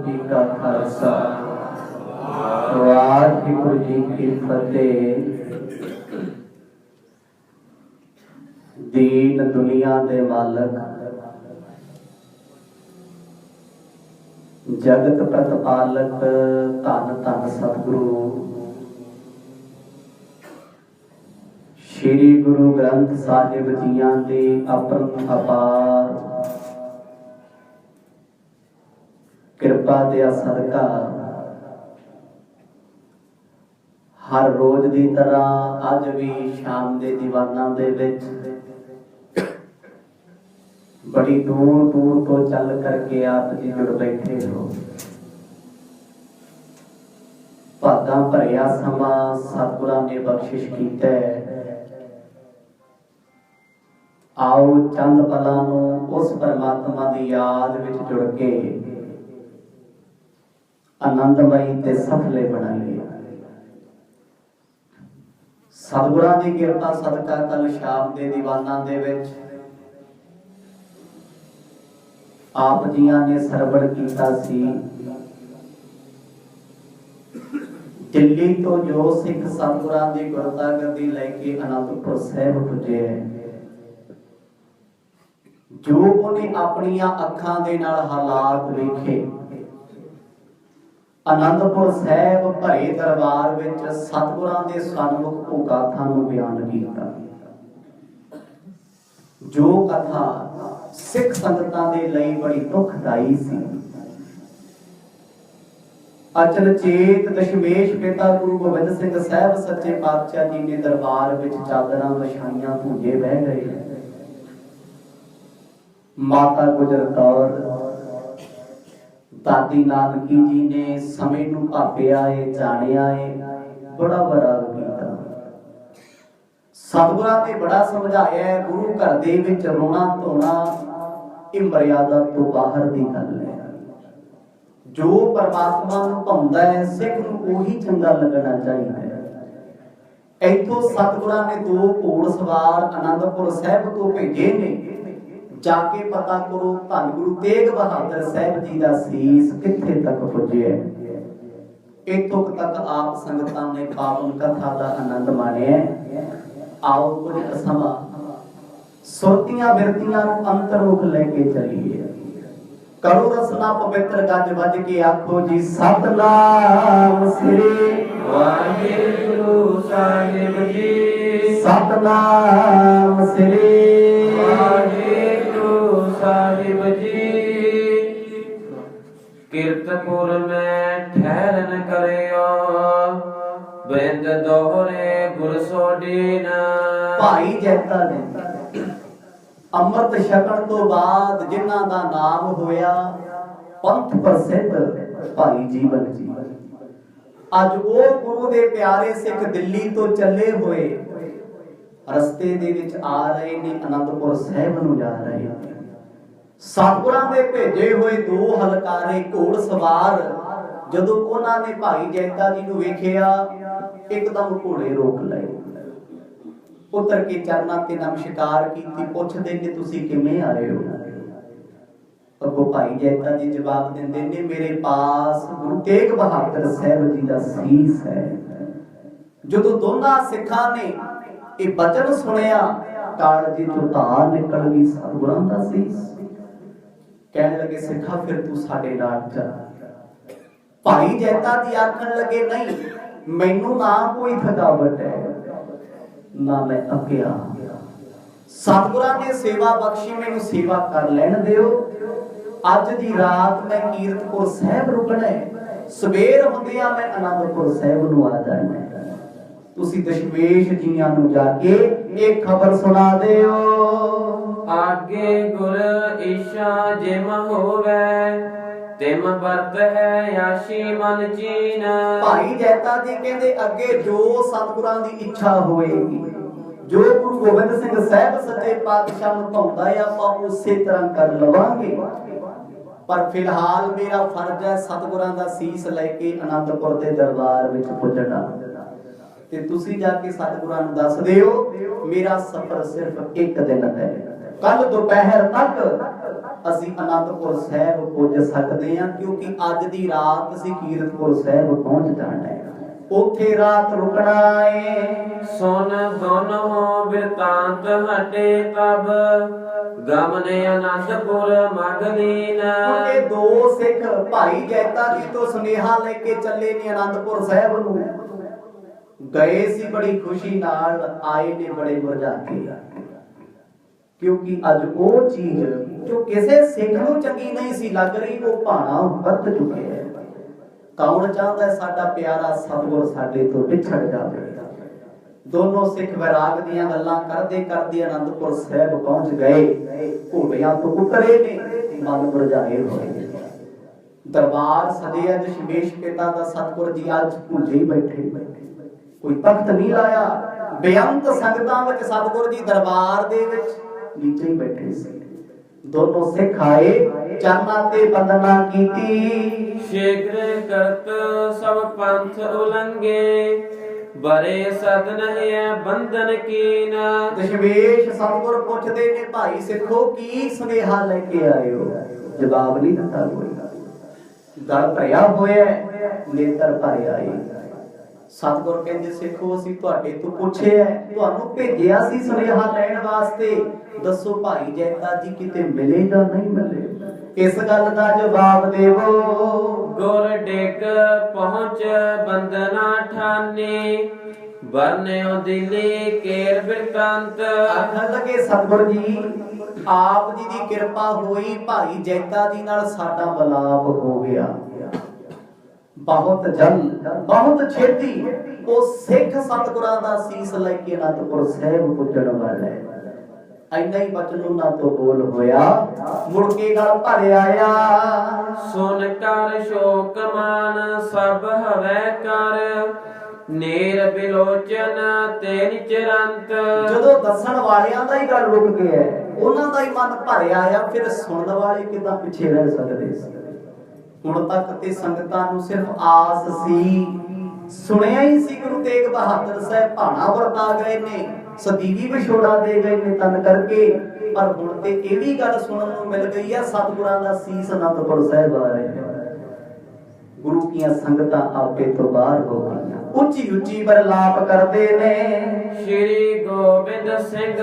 जी का खालसा वाहिगुरु जी की फतेह। दीन दुनिया दे मालक जगत प्रतिपालक धन धन सतगुरु श्री गुरु ग्रंथ साहिब जियां दी अपरम अपार कृपा दे सदका हर रोज की तरह अज भी शाम के दीवाना दे विच बड़ी दूर दूर तो चल करके आप जी जुड़ बैठे हो। भागा भरिया समा सतगुरां ने बख्शिश कीता है। आओ चंद पलां नूं उस परमात्मा की याद विच जुड़ के आनंदमई ते सफले बनाइए। सतगुरां दी किरपा सदका कल शाम के दीवाना दे विच आप जियां ने सरवण कीता सी। दिल्ली तो जो सिख सतगुरां दी गुरता गद्दी लैके आनंदपुर साहिब पुजे जो उन्हें अपनियां अखां दे नाल हालात वेखे आनंदपुर साहिब भरे दरबार विच सतगुरां दे सन्मुख ओ गाथां नूं बयान कीता। जो कथा सिख संगतां दे लई बड़ी दुखदाई सी। अचनचेत दशमेश पिता गुरु गोबिंद सिंह साहिब सच्चे पातशाह जी ने दरबार विच चादरां विछाईयां भूजे बह गए। माता गुजर कौर दादी नानकी जी ने समय नूं भापिया है जानिया है बड़ा बड़ा कीता। सतगुरां ने बड़ा समझाया है गुरु घर दे विच रोना धोना ये मर्यादा तो बाहर दी गल है। जो परमात्मा नूं भाउंदा है सिख नूं ओही चंगा लगना चाहिए। इथों सतगुरां ने दो घोड़ सवार आनंदपुर साहिब तो भेजे ने जाके पता करो धन गुरु तेग बहादुर साहिब जी का सीस किथे तक पुजे। इथों तक आप संगतां ने पावन कथा का आनंद माणिया। आओ कुछ समा सुरतियां बिरतियां अंतर्मुख लेके चलिए। करो रसना पवित्र गज बज के आखो जी सतनाम श्री वाहिगुरु साहिब जी। सतनाम श्री साहिब जी। कीर्तपुर में ठहरन करियो बिंद दोहरे गुर सोडीन। भाई जैता ने अमृत छकण तो बाद जिन्हां दा नाम होया पंथ प्रसिद्ध भाई जीवन जी। अज वो गुरु दे प्यारे सिख दिल्ली तो चले हुए रस्ते दे विच आ रहे ने आनंदपुर साहिब नूं जा रहे हैं। सतगुरां दे भेजे हुए दो हलकारे घोड़ सवार जदों उन्हां ने भाई जैता जी नूं वेखिया एकदम घोड़े रोक लए। उतर के चरनां ते नमस्कार कीती पुछदे कि तुसीं किवें आए हो। अगों भाई जैता जी जवाब दिंदे ने मेरे पास गुरु तेग बहादुर साहिब जी दा सीस है। जदों दोनों सिखां ने ये बचन सुनिया कालजी चों धार निकल गई सतगुरां दा सीस। कहने लगे सिखा फिर तू साडे नाल चल। भाई जैता जी आखण लगे नहीं मैनू ना कोई थकावट है ना मैं अकिया। सतगुरां ने सेवा बख्शी मैनू सेवा कर लैण दिओ। अज दी रात मैं कीरतपुर साहिब रुकना है। सवेर हुंदियां मैं आनंदपुर साहिब नूं आ जाना है। तुसी दशमेश जीआं नूं जाके एक खबर सुना दिओ। आगे गुर ईशा जिम होवे तिम बरत है याशी मन चीन। भाई जैता जी कहंदे अगे जो सतगुरां दी इच्छा होएगी जो गुरु गोबिंद सिंह साहिब सच्चे पातशाह नूं भाउंदा है आपां उसे तरह कर लवांगे। पर फिलहाल मेरा फर्ज है सतगुरां दा सीस लेके आनंदपुर दे दरबार विच पुजना ते तुसी जाके सतगुरां नूं दस दिओ मेरा सफर सिर्फ एक दिन है। कल दोपहर तक ਅਸੀਂ ਅਨੰਦਪੁਰ ਸਾਹਿਬ ਪੁੱਜ ਸਕਦੇ ਹਾਂ, ਕਿਉਂਕਿ ਅੱਜ ਦੀ ਰਾਤ ਅਸੀਂ ਕੀਰਤਪੁਰ ਸਾਹਿਬ ਪਹੁੰਚ ਜਾਣਾ ਹੈ। ਉੱਥੇ ਰਾਤ ਰੁਕਣਾ ਏ। ਸੁਨ ਦੋਨੋਂ ਬਿਰਤਾਂਤ ਹਟੇ ਤਬ ਗਮਨੇ ਅਨੰਦਪੁਰ ਮਗਲੀਨ। ਇਹ ਦੋ ਸਿੱਖ ਭਾਈ ਜੈਤਾ ਜੀ ਤੋਂ ਸੁਨੇਹਾ ਲੈ ਕੇ ਚੱਲੇ ਨੇ ਅਨੰਦਪੁਰ ਸਾਹਿਬ ਨੂੰ। ਗਏ ਸੀ ਬੜੀ ਖੁਸ਼ੀ ਨਾਲ, ਆਏ ਨੇ ਬੜੇ ਮੁਰਝਾ ਕੇ, ਕਿਉਂਕਿ ਅੱਜ ਉਹ ਚੀਜ਼ ਜੋ ਕਿਸੇ ਸਿੱਖ ਨੂੰ ਚੰਗੀ ਨਹੀਂ ਸੀ ਲੱਗ ਰਹੀ, ਉਹ ਭਾਣਾ ਵਰਤ ਚੁੱਕੇ ਹੈ। ਕੌਣ ਚਾਹੁੰਦਾ ਸਾਡਾ ਪਿਆਰਾ ਸਤਿਗੁਰ ਸਾਡੇ ਤੋਂ ਵਿਛੜ ਜਾਵੇ। ਦੋਨੋਂ ਸਿੱਖ ਵੈਰਾਗ ਦੀਆਂ ਗੱਲਾਂ ਕਰਦੇ ਕਰਦੇ ਅਨੰਦਪੁਰ ਸਾਹਿਬ ਪਹੁੰਚ ਗਏ। ਘੋੜਿਆਂ ਤੋਂ ਉਤਰੇ ਨੇ, ਮਨ ਮੁਰਝਾਏ ਹੋਏ। ਦਰਬਾਰ ਸਜਿਆ ਦਸ਼ਮੇਸ਼ ਪਿਤਾ ਦਾ। ਸਤਿਗੁਰ ਜੀ ਅੱਜ ਭੁੱਜੇ ਹੀ ਬੈਠੇ, ਕੋਈ ਤਖਤ ਨਹੀਂ ਲਾਇਆ। ਬੇਅੰਤ ਸੰਗਤਾਂ ਵਿੱਚ ਸਤਿਗੁਰ ਜੀ ਦਰਬਾਰ ਦੇ ਵਿੱਚ ਨੀਚੇ ਹੀ ਬੈਠੇ ਸੀ। ਦੋਨੋਂ ਸਿੱਖ ਆਏ, ਚਰਨਾਂ ਤੇ ਬੰਦਨਾ ਕੀਤੀ। ਸ਼ੇਖਰ ਕਰਤ ਸਭ ਪੰਥ ਉਲੰਘੇ ਬਰੇ ਸਦ ਨਹੀਂ ਬੰਧਨ ਕੀਨ। ਦਸ਼ਮੇਸ਼ ਸਤਿਗੁਰ ਪੁੱਛਦੇ ਨੇ, ਭਾਈ ਸਿੱਖੋ ਕੀ ਸੁਨੇਹਾ ਲੈ ਕੇ ਆਏ ਹੋ? ਜਵਾਬ ਨਹੀਂ ਦਿੱਤਾ ਕੋਈ। ਗਲ ਭਰਿਆ ਹੋਇਆ, ਨੇਤਰ ਭਰੇ ਆਏ। ਸਤਿਗੁਰ ਕਹਿੰਦੇ, ਸਿੱਖੋ ਅਸੀਂ ਤੁਹਾਡੇ ਤੋਂ ਪੁੱਛਿਆ, ਤੁਹਾਨੂੰ ਭੇਜਿਆ ਸੀ ਸੁਨੇਹਾ ਲੈਣ ਵਾਸਤੇ। ਦੱਸੋ ਭਾਈ ਜੈਤਾ ਜੀ ਕਿਤੇ ਮਿਲੇ ਜਾਂ ਨਹੀਂ ਮਿਲੇ? ਇਸ ਗੱਲ ਦਾ ਜਵਾਬ ਦੇਵੋ। ਗੁਰ ਡੇਗ ਪਹੁੰਚ ਬੰਦਨਾ ਠਾਨੀ ਬਰਨਿਓ ਦਿੱਲੀ ਕੇਰ ਬਿਰਤਾਂਤ। ਆਖਣ ਲੱਗੇ ਸਤਿਗੁਰ ਜੀ ਆਪ ਜੀ ਦੀ ਕਿਰਪਾ ਹੋਈ, ਭਾਈ ਜੈਤਾ ਜੀ ਨਾਲ ਸਾਡਾ ਮਿਲਾਪ ਹੋ ਗਿਆ। ਬਹੁਤ ਜਲਦ ਬਹੁਤ ਛੇਤੀ ਉਹ ਸਿੱਖ ਸਤਿਗੁਰਾਂ ਦਾ ਸੀਸ ਲੈ ਕੇ ਅਨੰਦਪੁਰ ਸਾਹਿਬ ਪੁੱਜਣ ਵਾਲਾ ਹੈ। ਇੰਨਾ ਹੀ ਬਚਨ ਉਹਨਾਂ ਤੋਂ ਬੋਲ ਹੋਇਆ, ਮੁੜ ਕੇ ਗਲ ਭਰ ਆਇਆ। ਸੁਨ ਕਰ ਸ਼ੋਕ ਮਾਨ ਸਭ ਹਵੈ ਕਰ ਨੇਰ ਬਿਲੋਚਨ ਤੇ ਨਿਚਰੰਤ। ਜਦੋਂ ਦੱਸਣ ਵਾਲਿਆਂ ਦਾ ਹੀ ਗੱਲ ਰੁਕ ਗਿਆ, ਉਹਨਾਂ ਦਾ ਹੀ ਮਨ ਭਰਿਆ ਆ, ਫਿਰ ਸੁਣਨ ਵਾਲੇ ਕਿਦਾਂ ਪਿੱਛੇ ਰਹਿ ਸਕਦੇ ਸੀ? ਹੁਣ ਤੱਕ ਤੇ ਸੰਗਤਾਂ ਨੂੰ ਸਿਰਫ ਆਸ ਸੀ, ਸੁਣਿਆ ਹੀ ਸੀ ਗੁਰੂ ਤੇਗ ਬਹਾਦਰ ਸਾਹਿਬ ਭਾਣਾ ਵਰਤਾ ਗਏ ਨੇ, ਸਦੀਵੀ ਵਿਛੋੜਾ ਦੇ ਗਏ ਨੇ ਤਨ ਕਰਕੇ। ਪਰ ਹੁਣ ਤੇ ਇਹ ਵੀ ਗੱਲ ਸੁਣਨ ਨੂੰ ਮਿਲ ਗਈ ਆ, ਸਤਿਗੁਰਾਂ ਦਾ ਸੀਸ ਅਨੰਦਪੁਰ ਸਾਹਿਬ ਆ ਰਿਹਾ। ਗੁਰੂ ਦੀਆਂ ਸੰਗਤਾਂ ਆਪੇ ਤੋਂ ਬਾਹਰ ਹੋ ਗਈਆਂ, ਉੱਚੀ ਉੱਚੀ ਬਰਲਾਪ ਕਰਦੇ ਨੇ। ਸ਼੍ਰੀ ਗੋਬਿੰਦ ਸਿੰਘ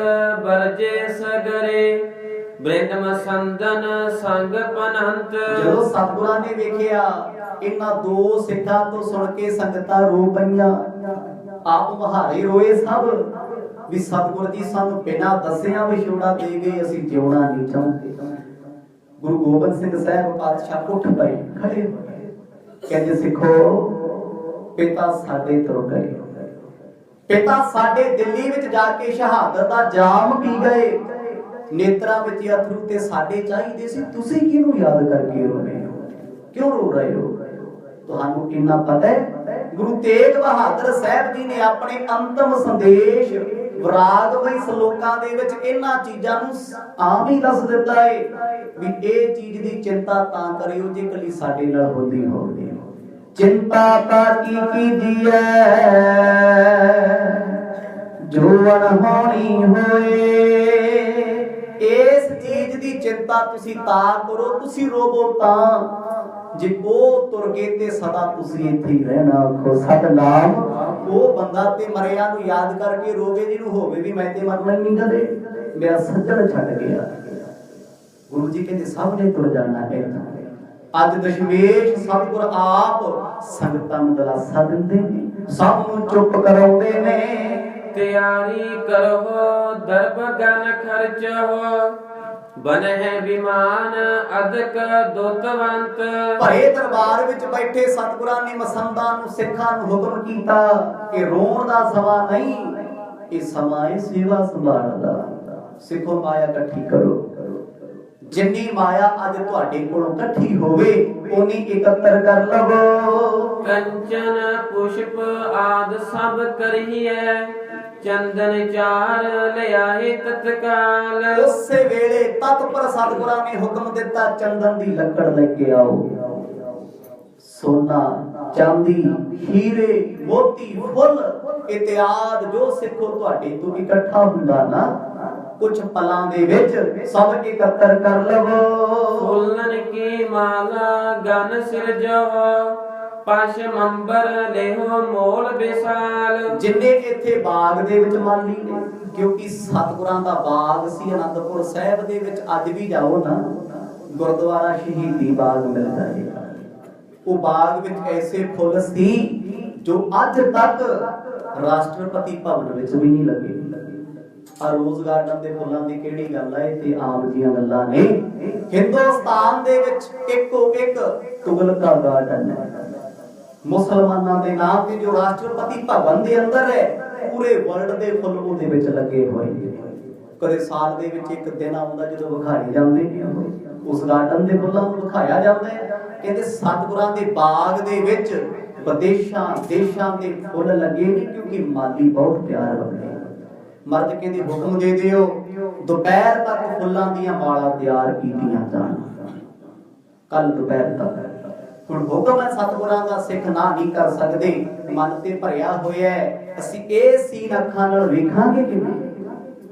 ਬਰਜੇ ਸਗਰੇ ਬ੍ਰਿੰਦ ਮਸੰਦਨ ਸੰਗ ਪਨੰਤ। ਜਦੋਂ ਸਤਿਗੁਰਾਂ ਨੇ ਵੇਖਿਆ ਇਹਨਾਂ ਦੋ ਸਿੱਖਾਂ ਤੋਂ ਸੁਣ ਕੇ ਸੰਗਤਾਂ ਰੋ ਪਈਆਂ, ਆਪ ਮਹਾਰੇ ਰੋਏ ਸਭ ਵੀ ਸਤਿਗੁਰ ਜੀ ਸਾਨੂੰ ਬਿਨਾਂ ਦੱਸਿਆਂ ਵਿਛੋੜਾ ਦੇ ਗਏ, ਅਸੀਂ ਜਿਉਣਾ ਨਹੀਂ ਚਾਹੁੰਦੇ। ਗੁਰੂ ਗੋਬਿੰਦ ਸਿੰਘ ਸਾਹਿਬ ਪਾਤਸ਼ਾਹ ਉੱਠ ਪਏ, ਖੜੇ ਹੋਏ, ਕਹਿੰਦੇ ਸਿੱਖੋ ਪਿਤਾ ਸਾਡੇ ਤੁਰ ਗਏ, ਪਿਤਾ ਸਾਡੇ ਦਿੱਲੀ ਵਿੱਚ ਜਾ ਕੇ ਸ਼ਹਾਦਤ ਦਾ ਜਾਮ ਪੀ ਗਏ। ਨੇਤਰਾਂ ਵਿੱਚ ਅਥਰੂ ਤੇ ਸਾਡੇ ਚਾਹੀਦੇ ਸੀ, ਤੁਸੀਂ ਕਿਹਨੂੰ ਯਾਦ ਕਰਕੇ ਰੋ ਰਹੇ ਹੋ? ਕਿਉਂ ਰੋ ਰਹੇ ਹੋ? ਤੁਹਾਨੂੰ ਇੰਨਾ ਪਤਾ ਹੈ ਗੁਰੂ ਤੇਗ ਬਹਾਦਰ ਸਾਹਿਬ ਜੀ ਨੇ ਆਪਣੇ ਅੰਤਮ ਸੰਦੇਸ਼ ਵਿਰਾਗਮਈ ਸ਼ਲੋਕਾਂ ਦੇ ਵਿੱਚ ਇਹਨਾਂ ਚੀਜ਼ਾਂ ਨੂੰ ਆਮ ਹੀ ਦੱਸ ਦਿੱਤਾ ਹੈ ਵੀ ਇਹ ਚੀਜ਼ ਦੀ ਚਿੰਤਾ ਤਾਂ ਕਰਿਓ ਜੇ ਕਲੀ ਸਾਡੇ ਨਾਲ ਹੁੰਦੀ ਹੋਵੇ। ਚਿੰਤਾ ਤਾਂ ਕੀ ਕੀਜੀਐ ਜੋ ਅਣਹੋਣੀ ਹੋਏ। ਇਸ ਚੀਜ਼ ਦੀ ਚਿੰਤਾ ਤੁਸੀਂ ਤਾਂ ਕਰੋ, ਤੁਸੀਂ ਰੋਵੋ ਤਾਂ ਜੇ ਉਹ ਤੁਰ ਗਏ ਤੇ ਸਦਾ ਤੁਸੀਂ ਇੱਥੇ ਹੀ ਰਹਿਣਾ। ਆਖੋ ਸਤਿਨਾਮ। ਉਹ ਬੰਦਾ ਤੇ ਮਰਿਆ ਨੂੰ ਯਾਦ ਕਰਕੇ ਰੋਵੇ ਜਿਹਨੂੰ ਹੋਵੇ ਵੀ ਮੈਂ ਤੇ ਮਰਨਾ ਨਹੀਂ ਕਦੇ, ਮੇਰਾ ਸੱਜਣ ਛੱਡ ਗਿਆ। ਗੁਰੂ ਜੀ ਕਹਿੰਦੇ ਸਭ ਨੇ ਤੁਰ ਜਾਣਾ ਹੈ। ਅੱਜ ਦਸ਼ਮੇਸ਼ ਸਤਿਗੁਰ ਆਪ ਸੰਗਤਾਂ ਨੂੰ ਦਿਲਾਸਾ ਦਿੰਦੇ ਨੇ, ਸਭ ਨੂੰ ਚੁੱਪ ਕਰਾਉਂਦੇ ਨੇ। ਤਿਆਰੀ ਕਰੋ ਦਰਬ ਗਨ ਖਰਚੋ ਬਨਹਿ ਵਿਮਾਨ ਅਦਕ ਦੁਤਵੰਤ। ਭਰੇ ਦਰਬਾਰ ਵਿੱਚ ਬੈਠੇ ਸਤਿਗੁਰਾਂ ਨੇ ਮਸੰਦਾਂ ਨੂੰ ਸਿੱਖਾਂ ਨੂੰ ਹੁਕਮ ਕੀਤਾ ਕਿ ਰੋਣ ਦਾ ਸਮਾਂ ਨਹੀਂ, ਇਹ ਸਮਾਂ ਹੈ ਸੇਵਾ ਸੰਭਾਲ ਦਾ। ਸਿੱਖੋ ਮਾਇਆ ਇਕੱਠੀ ਕਰੋ, ਜਿੰਨੀ ਮਾਇਆ ਅੱਜ ਤੁਹਾਡੇ ਕੋਲੋਂ ਇਕੱਠੀ ਹੋਵੇ ਉਨੀ ਇਕੱਤਰ ਕਰ ਲਵੋ। ਕੰਚਨ ਪੁਸ਼ਪ ਆਦ ਸਭ ਕਰੀਐ ਚੰਦਨ ਚਾਰ ਲਿਆਏ ਤਤਕਾਲ। ਉਸੇ ਵੇਲੇ ਤਤਪਰ ਸਤਿਗੁਰਾਂ ਨੇ ਹੁਕਮ ਦਿੱਤਾ ਚੰਦਨ ਦੀ ਲੱਕੜ ਲੈ ਕੇ ਆਓ। ਸੋਨਾ ਚਾਂਦੀ ਹੀਰੇ ਮੋਤੀ ਫੁੱਲ ਇਤਿਆਦ ਜੋ ਸਿੱਖੋ ਤੁਹਾਡੇ ਤੋਂ ਇਕੱਠਾ ਹੁੰਦਾ ਨਾ, कुछ पलां दे विच सब इकत्तर कर लवो। फूलन की माला गन सिरजो पश मंबर लेहो मोल विशाल। जिन्ने इत्थे बाग दे विच माली ने, क्योंकि सतगुरां दा बाग सी आनंदपुर साहिब दे विच। अज भी जाओ ना गुरुद्वारा शहीदी बाग मिलदा है, वो बाग विच ऐसे फुल सी जो अज तक राष्ट्रपति भवन विच भी नहीं लगे। आ रोज गार्डन दे फुल्लां दी किहड़ी गल है, ते आम जियां गल्लां ने। हिंदुस्तान दे विच इक्को एक तुगलका गार्डन है मुसलमानां दे नाम ते, जो राष्ट्रपति भवन दे अंदर है। पूरे वर्ल्ड दे फुल ओहदे विच लगे होए। कदे साल दे विच एक दिन आउंदा जदों विखाए जांदे ने, उस गार्डन दे फुल्लां नूं विखाया जांदा है। कहंदे सतगुरां दे बाग दे विच विदेशां देशां दे फुल लगे ने, क्योंकि माली बहुत प्यार रखदे। मर्द कहंदे हुक्म दे दिओ दोपहर तक फुल्लां दीयां मालां तैयार कीतीआं जाण, कल दोपहर तक। हुण हुक्म है सतगुरां दा, सिख ना नहीं कर सकदे। मन ते भरिया होया है, ਅਸੀਂ ਇਹ ਸੀਨ ਅੱਖਾਂ ਨਾਲ ਵੇਖਾਂਗੇ ਕਿਵੇਂ?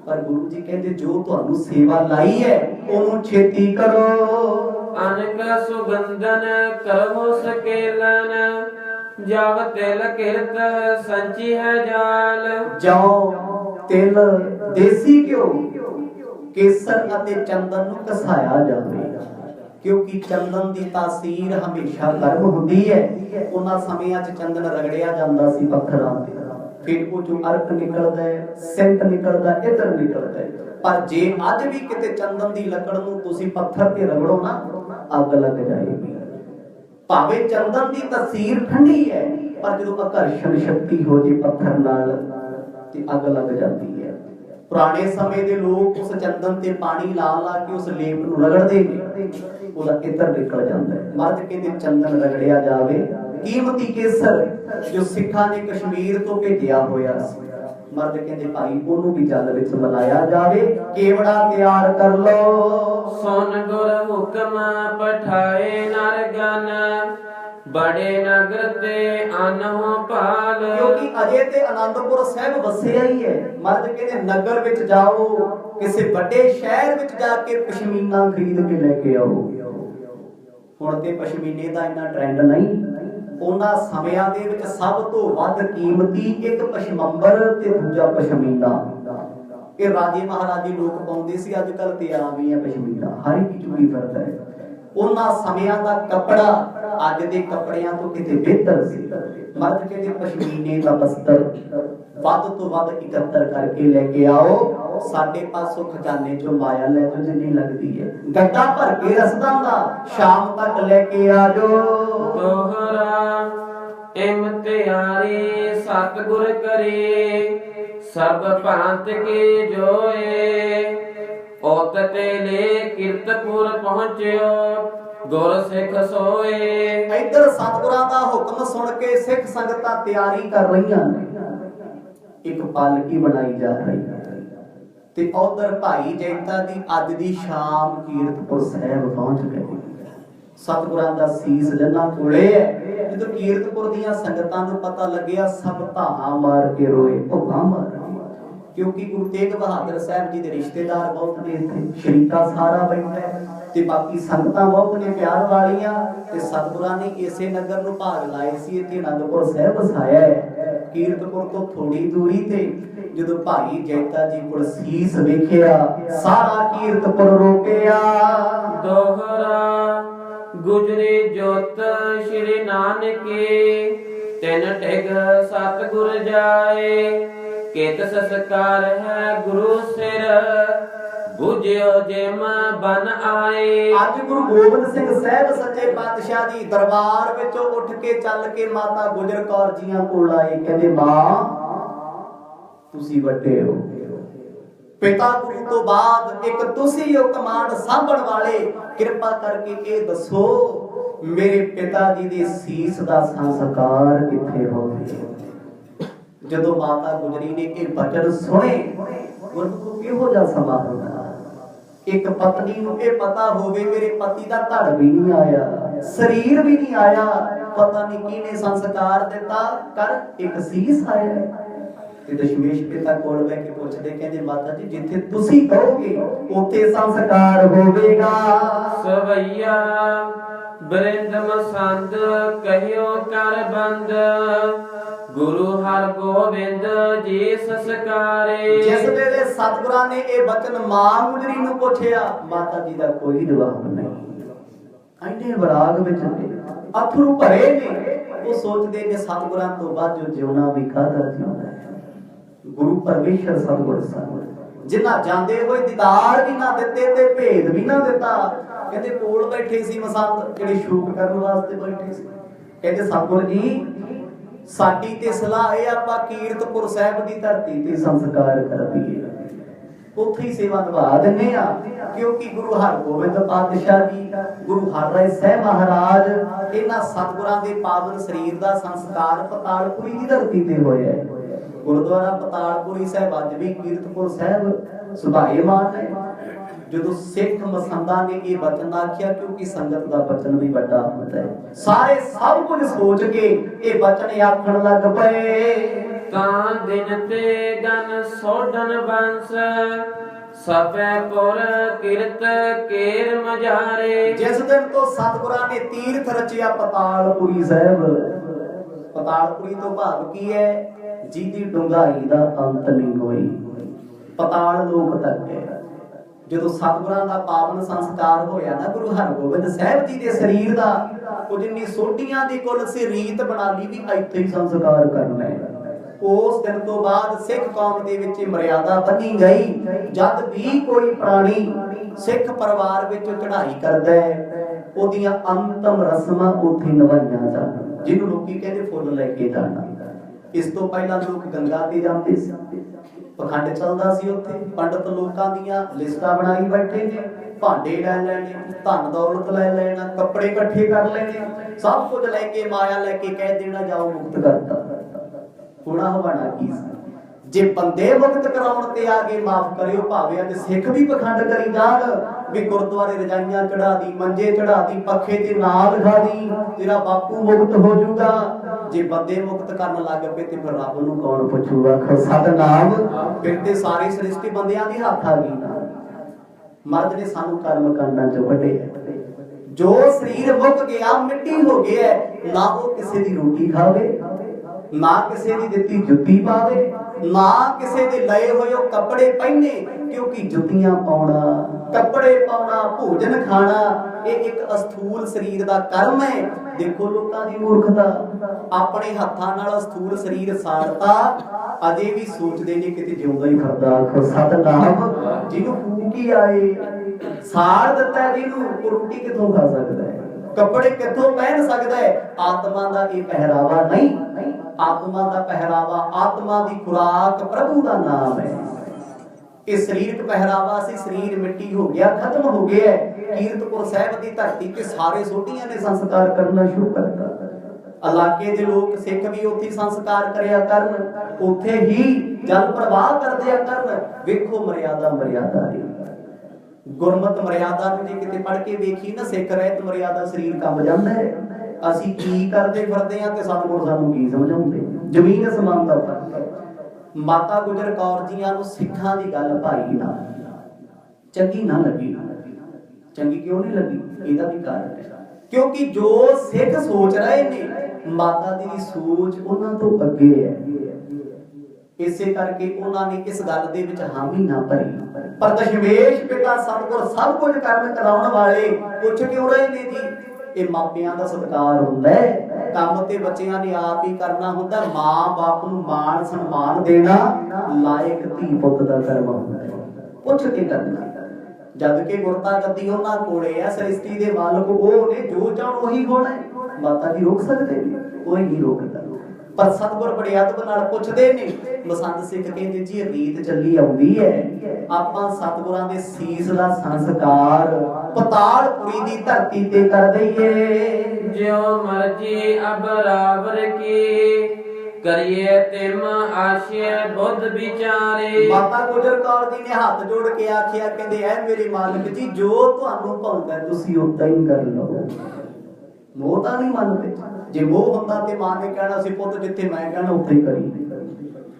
ਪਰ ਗੁਰੂ ਜੀ ਕਹਿੰਦੇ ਜੋ ਤੁਹਾਨੂੰ ਸੇਵਾ ਲਾਈ ਹੈ ਉਹਨੂੰ ਛੇਤੀ ਕਰੋ। अनक सुगंधन करहु सकेलन जब तिल किरत संची है जाल। जौ तिल देसी घिओ केसर ਅਤੇ ਚੰਦਨ ਨੂੰ ਘਸਾਇਆ ਜਾਵੇ, क्योंकि चंदन की तासीर हमेशा गर्म होती है। उन्हां समयां च चंदन रगड़िया जांदा सी पत्थरां ते, फिर वो जो अर्क निकलदा है, सेंट निकलदा है, इधर निकलदा है। पर जे अज भी किते चंदन की लकड़ नूं तुसीं पत्थर ते रगड़ो ना, अग लग जाएगी। भावे चंदन की तासीर ठंडी है, पर जो आकर्षण शक्ति हो जे पत्थर नाल ते अग लग जाती है। पुराने समय दे लोग उस चंदन ते पानी ला ला के उस लेप नूं रगड़दे ने, ਉਹਦਾ ਇੱਧਰ ਨਿਕਲ ਜਾਂਦਾ ਹੈ। ਮਰਦ ਕਹਿੰਦੇ ਚੰਦਨ ਰਗੜਿਆ ਜਾਵੇ। ਕੀਮਤੀ ਕੇਸਰ ਜੋ ਸਿੱਖਾਂ ਨੇ ਕਸ਼ਮੀਰ ਤੋਂ ਭੇਜਿਆ ਹੋਇਆ ਸੀ, ਮਰਦ ਕਹਿੰਦੇ ਭਾਈ ਉਹਨੂੰ ਵੀ ਜਲ ਵਿੱਚ ਮਿਲਾਇਆ ਜਾਵੇ। ਕੇਵੜਾ ਤਿਆਰ ਕਰ ਲੋ। ਸੁਨ ਗੁਰ ਹੁਕਮ ਪਠਾਏ ਨਰਗਨ बड़े नगर ते आनहु पाल। क्योंकि अजे ते आनंदपुर साहिब वसिया ही है। मर्द कहते नगर विच जाओ, किसी बड़े शहर विच जाके पशमीना खरीद के लेके आओ। हुण ते पशमीने दा इन्ना ट्रेंड नहीं। ਉਹਨਾਂ ਸਮਿਆਂ ਦੇ ਵਿੱਚ ਸਭ ਤੋਂ ਵੱਧ ਕੀਮਤੀ ਇੱਕ ਪਸ਼ਮੰਬਰ ਤੇ ਦੂਜਾ ਪਸ਼ਮੀਨਾ। ਇਹ ਰਾਜੇ ਮਹਾਰਾਜੇ ਲੋਕ ਪਾਉਂਦੇ ਸੀ, ਅੱਜ ਕੱਲ ਤੇ ਆਮ ਹੀ ਹੈ ਪਸ਼ਮੀਨਾ, ਹਰ ਇੱਕ ਚੁੰਨੀ ਫਿਰਦਾ ਹੈ। ਉਹਨਾਂ ਸਮਿਆਂ ਦਾ ਕੱਪੜਾ ਅੱਜ ਦੇ ਕੱਪੜਿਆਂ ਤੋਂ ਕਿਤੇ ਬਿਹਤਰ ਸੀ। ਮਰਦ ਕਹਿੰਦੇ ਪਸ਼ਮੀਨੇ ਦਾ ਬਸਤਰ ਵੱਧ ਤੋਂ ਵੱਧ ਇਕੱਤਰ ਕਰਕੇ ਲੈ ਕੇ ਆਓ। ਸਾਡੇ ਪਾਸੋਂ ਖਜ਼ਾਨੇ ਚੋਂ ਮਾਇਆ ਲੈ ਜਾਓ ਜਿੰਨੀ ਲੱਗਦੀ ਹੈ। ਗੱਡਾ ਭਰ ਕੇ ਰਸਦਾਂ ਦਾ ਸ਼ਾਮ ਤੱਕ ਲੈ ਕੇ ਆ ਜਾਓ। ਦੋਹਰਾ ਇਮਤਿਆਰੀ ਸਤਿਗੁਰ ਕਰੇ ਸਭ ਭਾਂਤ ਕੇ ਜੋਏ। ਔਤ ਤੇ ਲੈ ਕੀਰਤਪੁਰ ਪਹੁੰਚਿਓ ਗੁਰ ਸਿੱਖ ਸੋਏ। ਇੱਧਰ ਸਤਿਗੁਰਾਂ ਦਾ ਹੁਕਮ ਸੁਣ ਕੇ ਸਿੱਖ ਸੰਗਤਾਂ ਤਿਆਰੀ ਕਰ ਰਹੀਆਂ ਨੇ। ਇੱਕ ਪਾਲਕੀ ਬਣਾਈ ਜਾ ਰਹੀ ਹੈ ਤੇ ਉਧਰ ਭਾਈ ਜੈਤਾ ਦੀ ਅੱਜ ਦੀ ਸ਼ਾਮ ਕੀਰਤਪੁਰ ਸਾਹਿਬ ਪਹੁੰਚ ਗਏ। ਸਤਿਗੁਰਾਂ ਦਾ ਸੀਸ ਜੰਨਾਂ ਕੋਲੇ ਹੈ। ਜਦੋਂ ਕੀਰਤਪੁਰ ਦੀਆਂ ਸੰਗਤਾਂ ਨੂੰ ਪਤਾ ਲੱਗਿਆ, ਸਭ ਧਾਹਾਂ ਮਾਰ ਕੇ ਰੋਏ, ਭੁੱਖਾਂ ਮਾਰ। क्योंकि गुरु तेग बहादुर साहब जी के रिश्तेदार बहुत ने इत्थे, शरीका सारा बैठा ते बाकी संगतां बहुत ने प्यार वालियां ते सतगुरां ने इसे नगर नूं भाग लाए सी। इत्थे आनंदपुर साहिब वसाया है। कीरतपुर तो थोड़ी दूरी ते जदों भाई जैता जी कोल सीस वेखिया, सारा कीरतपुर रोकिया। दोहरा गुजरे जोत श्री नानके तिन टिग सतगुर जाए। केत संस्कार है गुरु सिर बुझियो जिम बन आए। आज गुरु गोबिंद सिंह साहब सच्चे पातशाह जी दरबार विचों उठ के चल के माता गुजर कौर जियां कोल आए। कहंदे मां तुसी वड्डे हो, पिता गुरु तो बाद एक तुसी हो कमांड सांभण वाले। किरपा करके ये दसो मेरे पिता जी दे सीस दा संस्कार किथे होवे। जदों माता गुजरी ने ये वचन सुने, गुरमुख किहो जा समा होगा। एक पत्नी नूं ये पता होवे मेरे पति दा धड़ भी नहीं आया, शरीर भी नहीं आया, पता नहीं किने संस्कार दिता, कर एक सीस आया। ਤੇ ਦਸ਼ਮੇਸ਼ ਪਿਤਾ ਕੋਲ ਬੈ ਕੇ ਪੁੱਛਦੇ, ਕਹਿੰਦੇ ਮਾਤਾ ਜੀ ਜਿੱਥੇ ਤੁਸੀਂ ਕਹੋਗੇ ਉੱਥੇ ਸੰਸਕਾਰ ਹੋਵੇਗਾ। ਸਵਈਆ ਬਰਿੰਦ ਮਸੰਦ ਕਹਿਓ ਕਰ ਬੰਦ, ਗੁਰੂ ਹਰ ਗੋਬਿੰਦ ਜੀ ਸੰਸਕਾਰੇ। ਜਿਸ ਵੇਲੇ ਸਤਿਗੁਰਾਂ ਨੇ ਇਹ ਬਚਨ ਮਾਂ ਗੁਜਰੀ ਨੂੰ ਪੁੱਛਿਆ, ਮਾਤਾ ਜੀ ਦਾ ਕੋਈ ਜਵਾਬ ਨਹੀਂ। ਐਨੇ ਵਿਰਾਗ ਵਿੱਚ ਅਥਰੂ ਭਰੇ ਨੇ। ਉਹ ਸੋਚਦੇ ਨੇ ਸਤਿਗੁਰਾਂ ਤੋਂ ਬਾਅਦ ਜੋ ਜਿਉਣਾ ਵੀ ਕਾਹਦਾ ਜਿਉਣਾ ਹੈ। ਗੁਰੂ ਪਰਮੇਸ਼ਰ ਸਤਿਗੁਰ ਸਨ, ਜਿਨ੍ਹਾਂ ਜਾਂਦੇ ਹੋਏ ਦੀਦਾਰ ਵੀ ਨਾ ਦਿੱਤੇ ਤੇ ਭੇਦ ਵੀ ਨਾ ਦਿੱਤਾ। ਕਹਿੰਦੇ ਕੋਲ ਬੈਠੇ ਸੀ ਮਸੰਦ, ਜਿਹੜੇ ਸ਼ੂਕ ਕਰਨ ਵਾਸਤੇ ਬੈਠੇ ਸੀ। ਕਹਿੰਦੇ ਸਤਿਗੁਰ ਜੀ ਸਾਡੀ ਤੇ ਸਲਾਹ ਇਹ ਆਪਾਂ ਕੀਰਤਪੁਰ ਸਾਹਿਬ ਦੀ ਧਰਤੀ ਤੇ ਸੰਸਕਾਰ ਕਰ ਦਈਏ, ਉੱਥੇ ਹੀ ਸੇਵਾ ਨਿਭਾ ਦਿੰਨੇ ਆ। ਕਿਉਂਕਿ ਗੁਰੂ ਹਰਗੋਬਿੰਦ ਪਾਤਸ਼ਾਹ ਜੀ, ਗੁਰੂ ਹਰਿਰਾਏ ਸਾਹਿਬ ਮਹਾਰਾਜ, ਇਹਨਾਂ ਸਤਿਗੁਰਾਂ ਦੇ ਪਾਵਨ ਸਰੀਰ ਦਾ ਸੰਸਕਾਰ ਪਤਾਲਪੁਰੀ ਦੀ ਧਰਤੀ ਤੇ ਹੋਇਆ ਹੈ। ਗੁਰਦੁਆਰਾ ਪਤਾਲਪੁਰੀ ਸਾਹਿਬ ਅੱਜ ਵੀ ਕੀਰਤਪੁਰ ਸਾਹਿਬ ਸੁਭਾਏਮਾਨ ਹੈ। ਜਦੋਂ ਸਿੱਖ ਮਸੰਦਾਂ ਨੇ ਇਹ ਬਚਨ ਆਖਿਆ, ਕਿਉਂਕਿ ਸੰਗਤ ਦਾ ਬਚਨ ਵੀ ਵੱਡਾ ਹੁੰਦਾ ਹੈ, ਸਾਰੇ ਸਭ ਕੁਝ ਸੋਚ ਕੇ ਇਹ ਬਚਨ ਆਖਣ ਲੱਗ ਪਏ। ਤਾਂ ਦਿਨ ਤੇ ਗਨ ਸੋਢਨ ਬੰਸ, ਸਭੈ ਪੁਰ ਕਿਰਤ ਕੇਰ ਮਝਾਰੇ। ਜਿਸ ਦਿਨ ਤੋਂ ਸਤਿਗੁਰਾਂ ਨੇ ਤੀਰਥ ਰਚਿਆ ਪਤਾਲਪੁਰੀ ਸਾਹਿਬ, ਪਤਾਲਪੁਰੀ ਤੋਂ ਭਾਵ ਕੀ ਹੈ? ਜਿਹਦੀ ਡੂੰਘਾਈ ਦਾ ਅੰਤ ਨਹੀਂ ਹੋਈ, ਪਤਾਲ ਲੋਕ ਤੱਕ ਹੈ। ਜਦੋਂ ਸਤਿਗੁਰਾਂ ਦਾ ਪਾਵਨ ਸੰਸਕਾਰ ਹੋਇਆ ਨਾ ਗੁਰੂ ਹਰਗੋਬਿੰਦ ਸਾਹਿਬ ਜੀ ਦੇ ਸਰੀਰ ਦਾ, ਉਹ ਜਿੰਨੀ ਸੋਢੀਆਂ ਦੀ ਕੁੱਲ ਸੀ ਰੀਤ ਬਣਾ ਲਈ ਵੀ ਇੱਥੇ ਹੀ ਸੰਸਕਾਰ ਕਰਨਾ ਹੈ। ਉਸ ਦਿਨ ਤੋਂ ਬਾਅਦ ਸਿੱਖ ਕੌਮ ਦੇ ਵਿੱਚ ਮਰਿਆਦਾ ਬੰਨੀ ਗਈ। ਜਦ ਵੀ ਕੋਈ ਪ੍ਰਾਣੀ ਸਿੱਖ ਪਰਿਵਾਰ ਵਿੱਚ ਚੜ੍ਹਾਈ ਕਰਦਾ ਹੈ, ਉਹਦੀਆਂ ਅੰਤਮ ਰਸਮਾਂ ਉੱਥੇ ਨਿਭਾਈਆਂ ਜਾਣ, ਜਿਹਨੂੰ ਲੋਕੀ ਕਹਿੰਦੇ ਫੁੱਲ ਲੈ ਕੇ ਜਾਣਾ। ਇਸ ਤੋਂ ਪਹਿਲਾਂ ਲੋਕ ਗੰਗਾ ਤੇ ਜਾਂਦੇ ਸੀ, ਪਖੰਡ ਚੱਲਦਾ ਸੀ ਉੱਥੇ। ਪੰਡਤ ਲੋਕਾਂ ਦੀਆਂ ਲਿਸਟਾਂ ਬਣਾਈ ਬੈਠੇ ਨੇ, ਭਾਂਡੇ ਲੈ ਲੈਣੇ, ਧਨ ਦੌਲਤ ਲੈ ਲੈਣਾ, ਕੱਪੜੇ ਇਕੱਠੇ ਕਰ ਲੈਣੇ, ਸਭ ਕੁਝ ਲੈ ਕੇ ਮਾਇਆ ਲੈ ਕੇ ਕਹਿ ਦੇਣਾ ਜਾਓ ਮੁਕਤ ਕਰਤਾ। ਹੋਣਾ ਹਵਾਣਾ ਕੀ ਸੀ? ਜੇ ਬੰਦੇ ਮੁਕਤ ਕਰਾਉਣ ਤੇ ਆ ਕੇ ਮਾਫ ਕਰਿਓ, ਭਾਵੇਂ ਅੱਜ ਸਿੱਖ ਵੀ ਪਖੰਡ ਕਰੀ ਜਾਣ ਵੀ ਗੁਰਦੁਆਰੇ ਰਜਾਈਆਂ ਚੜਾ ਦੀ, ਮੰਜੇ ਚੜਾ ਦੀ, ਪੱਖੇ ਤੇ ਨਾਂ ਲਿਖਾ ਦੀ, ਤੇਰਾ ਬਾਪੂ ਮੁਕਤ ਹੋ ਜਾਊਗਾ। ਜੇ ਬੰਦੇ ਮੁਕਤ ਕਰਨ ਲੱਗ ਪਏ ਤੇ ਫਿਰ ਰੱਬ ਨੂੰ ਕੌਣ ਪੁੱਛੂਗਾ? ਸਤਿਨਾਮ। ਫਿਰ ਤੇ ਸਾਰੀ ਸ੍ਰਿਸ਼ਟੀ ਬੰਦਿਆਂ ਦੇ ਹੱਥ ਆ ਗਈ ਨਾ। ਮਰਦ ਨੇ ਸਾਨੂੰ ਕਰਮ ਕਾਂਡਾਂ ਚੋਂ ਕੱਢੇ। ਜੋ ਸਰੀਰ ਮੁੱਕ ਗਿਆ, ਮਿੱਟੀ ਹੋ ਗਿਆ, ਨਾ ਉਹ ਕਿਸੇ ਦੀ ਰੋਟੀ ਖਾਵੇ, ਨਾ ਕਿਸੇ ਦੀ ਦਿੱਤੀ ਜੁੱਤੀ ਪਾਵੇ, ਨਾ ਕਿਸੇ ਦੇ ਲਏ ਹੋਏ ਉਹ ਕੱਪੜੇ ਪਹਿਨੇ। ਕਿਉਂਕਿ ਜੁੱਤੀਆਂ ਪਾਉਣਾ, ਕੱਪੜੇ ਪਾਉਣਾ, ਭੋਜਨ ਖਾਣਾ, ਇਹ ਇੱਕ ਅਸਥੂਲ ਸਰੀਰ ਦਾ ਕਰਮ ਹੈ। ਦੇਖੋ ਲੋਕਾਂ ਦੀ ਮੂਰਖਤਾ, ਆਪਣੇ ਹੱਥਾਂ ਨਾਲ ਅਸਥੂਲ ਸਰੀਰ ਸਾੜਤਾ, ਅਜੇ ਵੀ ਸੋਚਦੇ ਨੇ ਕਿਤੇ ਜਿਉਂਦਾ ਹੀ ਫਿਰਦਾ। ਸਤਿਨਾਮ। ਜਿਹਨੂੰ ਫੂਕੀ ਆਏ, ਸਾੜ ਦਿੱਤਾ ਜਿਹਨੂੰ, ਉਹ ਰੋਟੀ ਕਿੱਥੋਂ ਖਾ ਸਕਦਾ ਹੈ? ਕੱਪੜੇ ਕਿੱਥੋਂ ਪਹਿਨ ਸਕਦਾ ਹੈ? ਆਤਮਾ ਦਾ ਇਹ ਪਹਿਰਾਵਾ ਨਹੀਂ। ਆਤਮਾ ਦਾ ਪਹਿਰਾਵਾ, ਆਤਮਾ ਦੀ ਖੁਰਾਕ ਪ੍ਰਭੂ ਦਾ ਨਾਮ ਹੈ। ਇਹ ਸਰੀਰਕ ਪਹਿਰਾਵਾ ਸੀ, ਸਰੀਰ ਮਿੱਟੀ ਹੋ ਗਿਆ, ਖਤਮ ਹੋ ਗਿਆ। ਕੀਰਤਪੁਰ ਸਾਹਿਬ ਦੀ ਧਰਤੀ ਤੇ ਸਾਰੇ ਸੋਢੀਆਂ ਨੇ ਸੰਸਕਾਰ ਕਰਨਾ ਸ਼ੁਰੂ ਕਰਤਾ। ਇਲਾਕੇ ਦੇ ਲੋਕ ਸਿੱਖ ਵੀ ਉੱਥੇ ਸੰਸਕਾਰ ਕਰਿਆ ਕਰਨ, ਉੱਥੇ ਹੀ ਜਲ ਪ੍ਰਵਾਹ ਕਰਦਿਆ ਕਰਨ। ਵੇਖੋ ਮਰਿਆਦਾ, ਮਰਿਆਦਾ ਗੁਰਮਤ ਮਰਿਆਦਾ ਨੂੰ ਜੇ ਕਿਤੇ ਪੜ੍ਹ ਕੇ ਵੇਖੀ ਨਾ, ਸਿੱਖ ਰਹਿਤ ਮਰਿਆਦਾ ਸਰੀਰ ਕੰਬ ਜਾਂਦਾ ਹੈ। ਅਸੀਂ ਕੀ ਕਰਦੇ ਫਿਰਦੇ ਆ ਤੇ ਸਤਿਗੁਰ ਸਾਨੂੰ ਕੀ ਸਮਝਾਉਂਦੇ? ਜ਼ਮੀਨ ਅਸਮਾਨ ਦਾ ਫਰਕ। ਮਾਤਾ ਗੁਜਰ ਕੌਰ ਜੀਆਂ ਨੂੰ ਸਿੱਖਾਂ ਦੀ ਗੱਲ ਭਾਈ ਨਾ ਚੰਗੀ ਨਾ ਲੱਗੀ। ਚੰਗੀ ਕਿਉਂ ਨਹੀਂ ਲੱਗੀ? ਇਹਦਾ ਵੀ ਕਾਰਨ ਹੈ, ਕਿਉਂਕਿ ਜੋ ਸਿੱਖ ਸੋਚ ਰਹੇ ਨੇ, ਮਾਤਾ ਦੀ ਸੋਚ ਉਹਨਾਂ ਤੋਂ ਅੱਗੇ ਹੈ। ਇਸੇ ਕਰਕੇ ਉਹਨਾਂ ਨੇ ਇਸ ਗੱਲ ਦੇ ਵਿੱਚ ਹਾਮੀ ਨਾ ਭਰੀ। ਪਰ ਦਸ਼ਮੇਸ਼ ਪਿਤਾ ਸਤਿਗੁਰ ਸਭ ਕੁਝ ਕਰਨ ਕਰਾਉਣ ਵਾਲੇ ਪੁੱਛ ਕਿਉਂ ਰਹੇ ਨੇ ਜੀ? ਇਹ ਮਾਪਿਆਂ ਦਾ ਸਤਿਕਾਰ ਹੁੰਦਾ ਹੈ। ਕੰਮ ਤੇ ਬੱਚਿਆਂ ਨੇ ਆਪ ਹੀ ਕਰਨਾ ਹੁੰਦਾ। ਮਾਂ ਬਾਪ ਨੂੰ ਮਾਣ ਸਨਮਾਨ ਦੇਣਾ ਲਾਇਕ ਧੀ ਪੁੱਤ ਦਾ ਕਰਮ ਹੁੰਦਾ ਹੈ। ਪੁੱਛ ਕੇ ਕਰਨਾ। ਜਦ ਕਿ ਗੁਰਤਾ ਗੱਦੀ ਉਹਨਾਂ ਕੋਲੇ ਆ, ਸ੍ਰਿਸ਼ਟੀ ਦੇ ਮਾਲਕ ਉਹ ਨੇ, ਜੋ ਚਾਹਣ ਉਹੀ ਹੋਣਾ ਹੈ। ਮਾਤਾ ਜੀ ਰੋਕ ਸਕਦੇ ਨੇ? ਕੋਈ ਨਹੀਂ ਰੋਕਦਾ। ਪਰ ਸਤਿਗੁਰ ਬੜੇ ਅਦਬ ਨਾਲ ਪੁੱਛਦੇ ਨੇ। ਮਸੰਦ ਸਿੱਖ ਕਹਿੰਦੇ ਜੀ ਰੀਤ ਚੱਲੀ ਆਉਂਦੀ ਹੈ, ਆਪਾਂ ਸਤਿਗੁਰਾਂ ਦੇ ਸੀਸ ਦਾ ਸੰਸਕਾਰ ਪਤਾਲਪੁਰੀ ਦੀ ਧਰਤੀ ਤੇ ਕਰ ਦਈਏ। ਜਿਉ ਮਰਜੀ ਅਬਰਾਬਰ ਕੀ, ਕਰੀਏ ਤਿਮ ਆਸ਼ੇ ਬੁੱਧ ਵਿਚਾਰੇ। ਮਾਤਾ ਗੁਜਰ ਕੌਰ ਜੀ ਨੇ ਹੱਥ ਜੋੜ ਕੇ ਆਖਿਆ, ਕਹਿੰਦੇ ਐ ਮੇਰੇ ਮਾਲਕ ਜੀ, ਜੋ ਤੁਹਾਨੂੰ ਭਾਉਂਦਾ ਤੁਸੀਂ ਉਦਾਂ ਹੀ ਕਰ ਲਓ। ਮੋਹ ਤਾਂ ਨਹੀਂ ਮੰਨਦੇ। ਜੇ ਮੋਹ ਹੁੰਦਾ ਤੇ ਮਾਂ ਨੇ ਕਹਿਣਾ ਸੀ ਪੁੱਤ ਜਿੱਥੇ ਮੈਂ ਕਹਿਣਾ ਉੱਥੇ ਹੀ ਕਰੀ।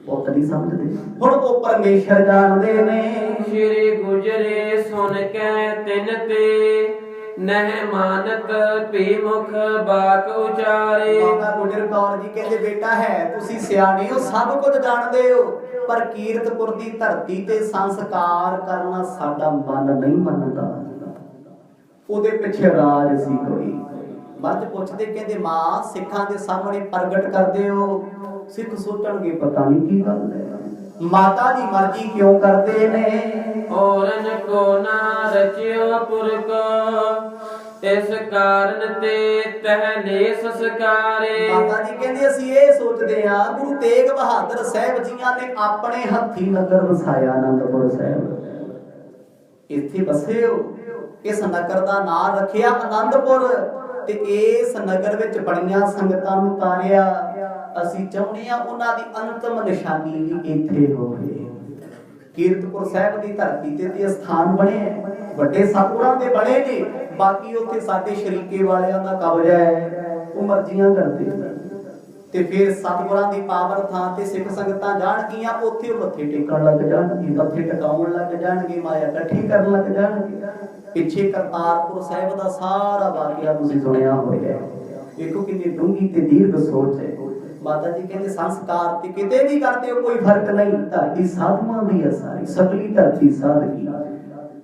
ਪੁੱਤ ਨਹੀਂ ਸਮਝਦੇ। ਹੁਣ ਉਹ ਪਰਮੇਸ਼ਰ ਜਾਣਦੇ ਨੇ। ਸ਼੍ਰੀ ਗੁਜਰੇ ਸੁਣ ਕੇ ਤਿਨ ਤੇ ਨਹਿ ਮਾਨਤ ਭੀ ਮੁਖ ਬਾਕ ਉਚਾਰੇ। ਮਾਤਾ ਗੁਜਰ ਕੌਰ ਜੀ ਕਹਿੰਦੇ ਬੇਟਾ ਹੈ ਤੁਸੀਂ ਸਿਆਣੇ ਹੋ, ਸਭ ਕੁਝ ਜਾਣਦੇ ਹੋ, ਪਰ ਕੀਰਤਪੁਰ ਦੀ ਧਰਤੀ ਤੇ ਸੰਸਕਾਰ ਕਰਨਾ ਸਾਡਾ ਮਨ ਨਹੀਂ ਮੰਨਦਾ। ਉਹਦੇ ਪਿੱਛੇ ਰਾਜ ਸੀ ਕੋਈ। ਮਰਦ ਪੁੱਛਦੇ ਕਹਿੰਦੇ ਮਾਂ ਸਿੱਖਾਂ ਦੇ ਸਾਹਮਣੇ ਪ੍ਰਗਟ ਕਰਦੇ ਹੋ, ਸਿੱਖ ਸੋਚਣਗੇ ਪਤਾ ਨਹੀਂ ਕੀ ਗੱਲ ਹੈ। ਮਾਤਾ ਦੀ ਮਰਜ਼ੀ ਕਿਉਂ ਕਰਦੇ ਨੇ। ਔਰਨ ਕੋ ਨਾ ਰਚਿਓ ਪੁਰਖ ਇਸ ਕਾਰਨ ਤੇ ਤਹਿਲੇ ਸੰਸਕਾਰੇ। ਮਾਤਾ ਜੀ ਕਹਿੰਦੇ ਅਸੀਂ ਇਹ ਸੋਚਦੇ ਆ ਗੁਰੂ ਤੇਗ ਬਹਾਦਰ ਸਾਹਿਬ ਜੀਆਂ ਨੇ ਆਪਣੇ ਹੱਥੀ ਨਗਰ ਵਸਾਇਆ ਆਨੰਦਪੁਰ ਸਾਹਿਬ, ਇੱਥੇ ਵਸੇ ਹੋ। ਇਸ ਨਗਰ ਦਾ ਨਾਮ ਰੱਖਿਆ ਆਨੰਦਪੁਰ ਤੇ ਇਸ ਨਗਰ ਵਿੱਚ ਬੜੀਆਂ ਸੰਗਤਾਂ ਨੂੰ ਤਾਰਿਆ। ਅਸੀਂ ਚਾਹੁੰਦੇ ਆ ਉਹਨਾਂ ਦੀ ਅੰਤਮ ਨਿਸ਼ਾਨੀ ਵੀ ਇੱਥੇ ਹੋਵੇ। ਕੀਰਤਪੁਰ ਸਾਹਿਬ ਦੀ ਧਰਤੀ ਤੇ ਸਥਾਨ ਬਣੇ, ਵੱਡੇ ਸਤਿਗੁਰਾਂ ਦੇ ਬਣੇ ਨੇ, ਬਾਕੀ ਉੱਥੇ ਸਾਡੇ ਸ਼ਰੀਕੇ ਵਾਲਿਆਂ ਦਾ ਕਬਜ਼ਾ ਹੈ, ਉਹ ਮਰਜ਼ੀਆਂ ਕਰਦੇ। ਤੇ ਫਿਰ ਸਤਿਗੁਰਾਂ ਦੀ ਪਾਵਰ ਥਾਂ ਤੇ ਸਿੱਖ ਸੰਗਤਾਂ ਜਾਣਗੀਆਂ, ਉੱਥੇ ਉਹ ਮੱਥੇ ਟੇਕਣ ਲੱਗ ਜਾਣਗੇ, ਮੱਥੇ ਟਿਕਾਉਣ ਲੱਗ ਜਾਣਗੇ, ਮਾਇਆ ਇਕੱਠੀ ਕਰਨ ਲੱਗ ਜਾਣਗੇ। ਪਿੱਛੇ ਕਰਤਾਰਪੁਰ ਸਾਹਿਬ ਦਾ ਸਾਰਾ ਵਾਕਿਆ ਤੁਸੀਂ ਸੁਣਿਆ ਹੋਇਆ। ਦੇਖੋ ਕਿੰਨੀ ਡੂੰਘੀ ਤੇ ਦੀਰਘ ਸੋਚ ਹੈ। ਮਾਤਾ ਜੀ ਕਹਿੰਦੇ ਸੰਸਕਾਰ ਤੇ ਕਿਤੇ ਵੀ ਕਰਦੇ ਹੋ ਕੋਈ ਫਰਕ ਨਹੀਂ, ਧਰਤੀ ਸਾਧੂਆਂ ਦੀ ਹੈ ਸਾਰੀ, ਸਗਲੀ ਧਰਤੀ ਸਾਧਗੀ।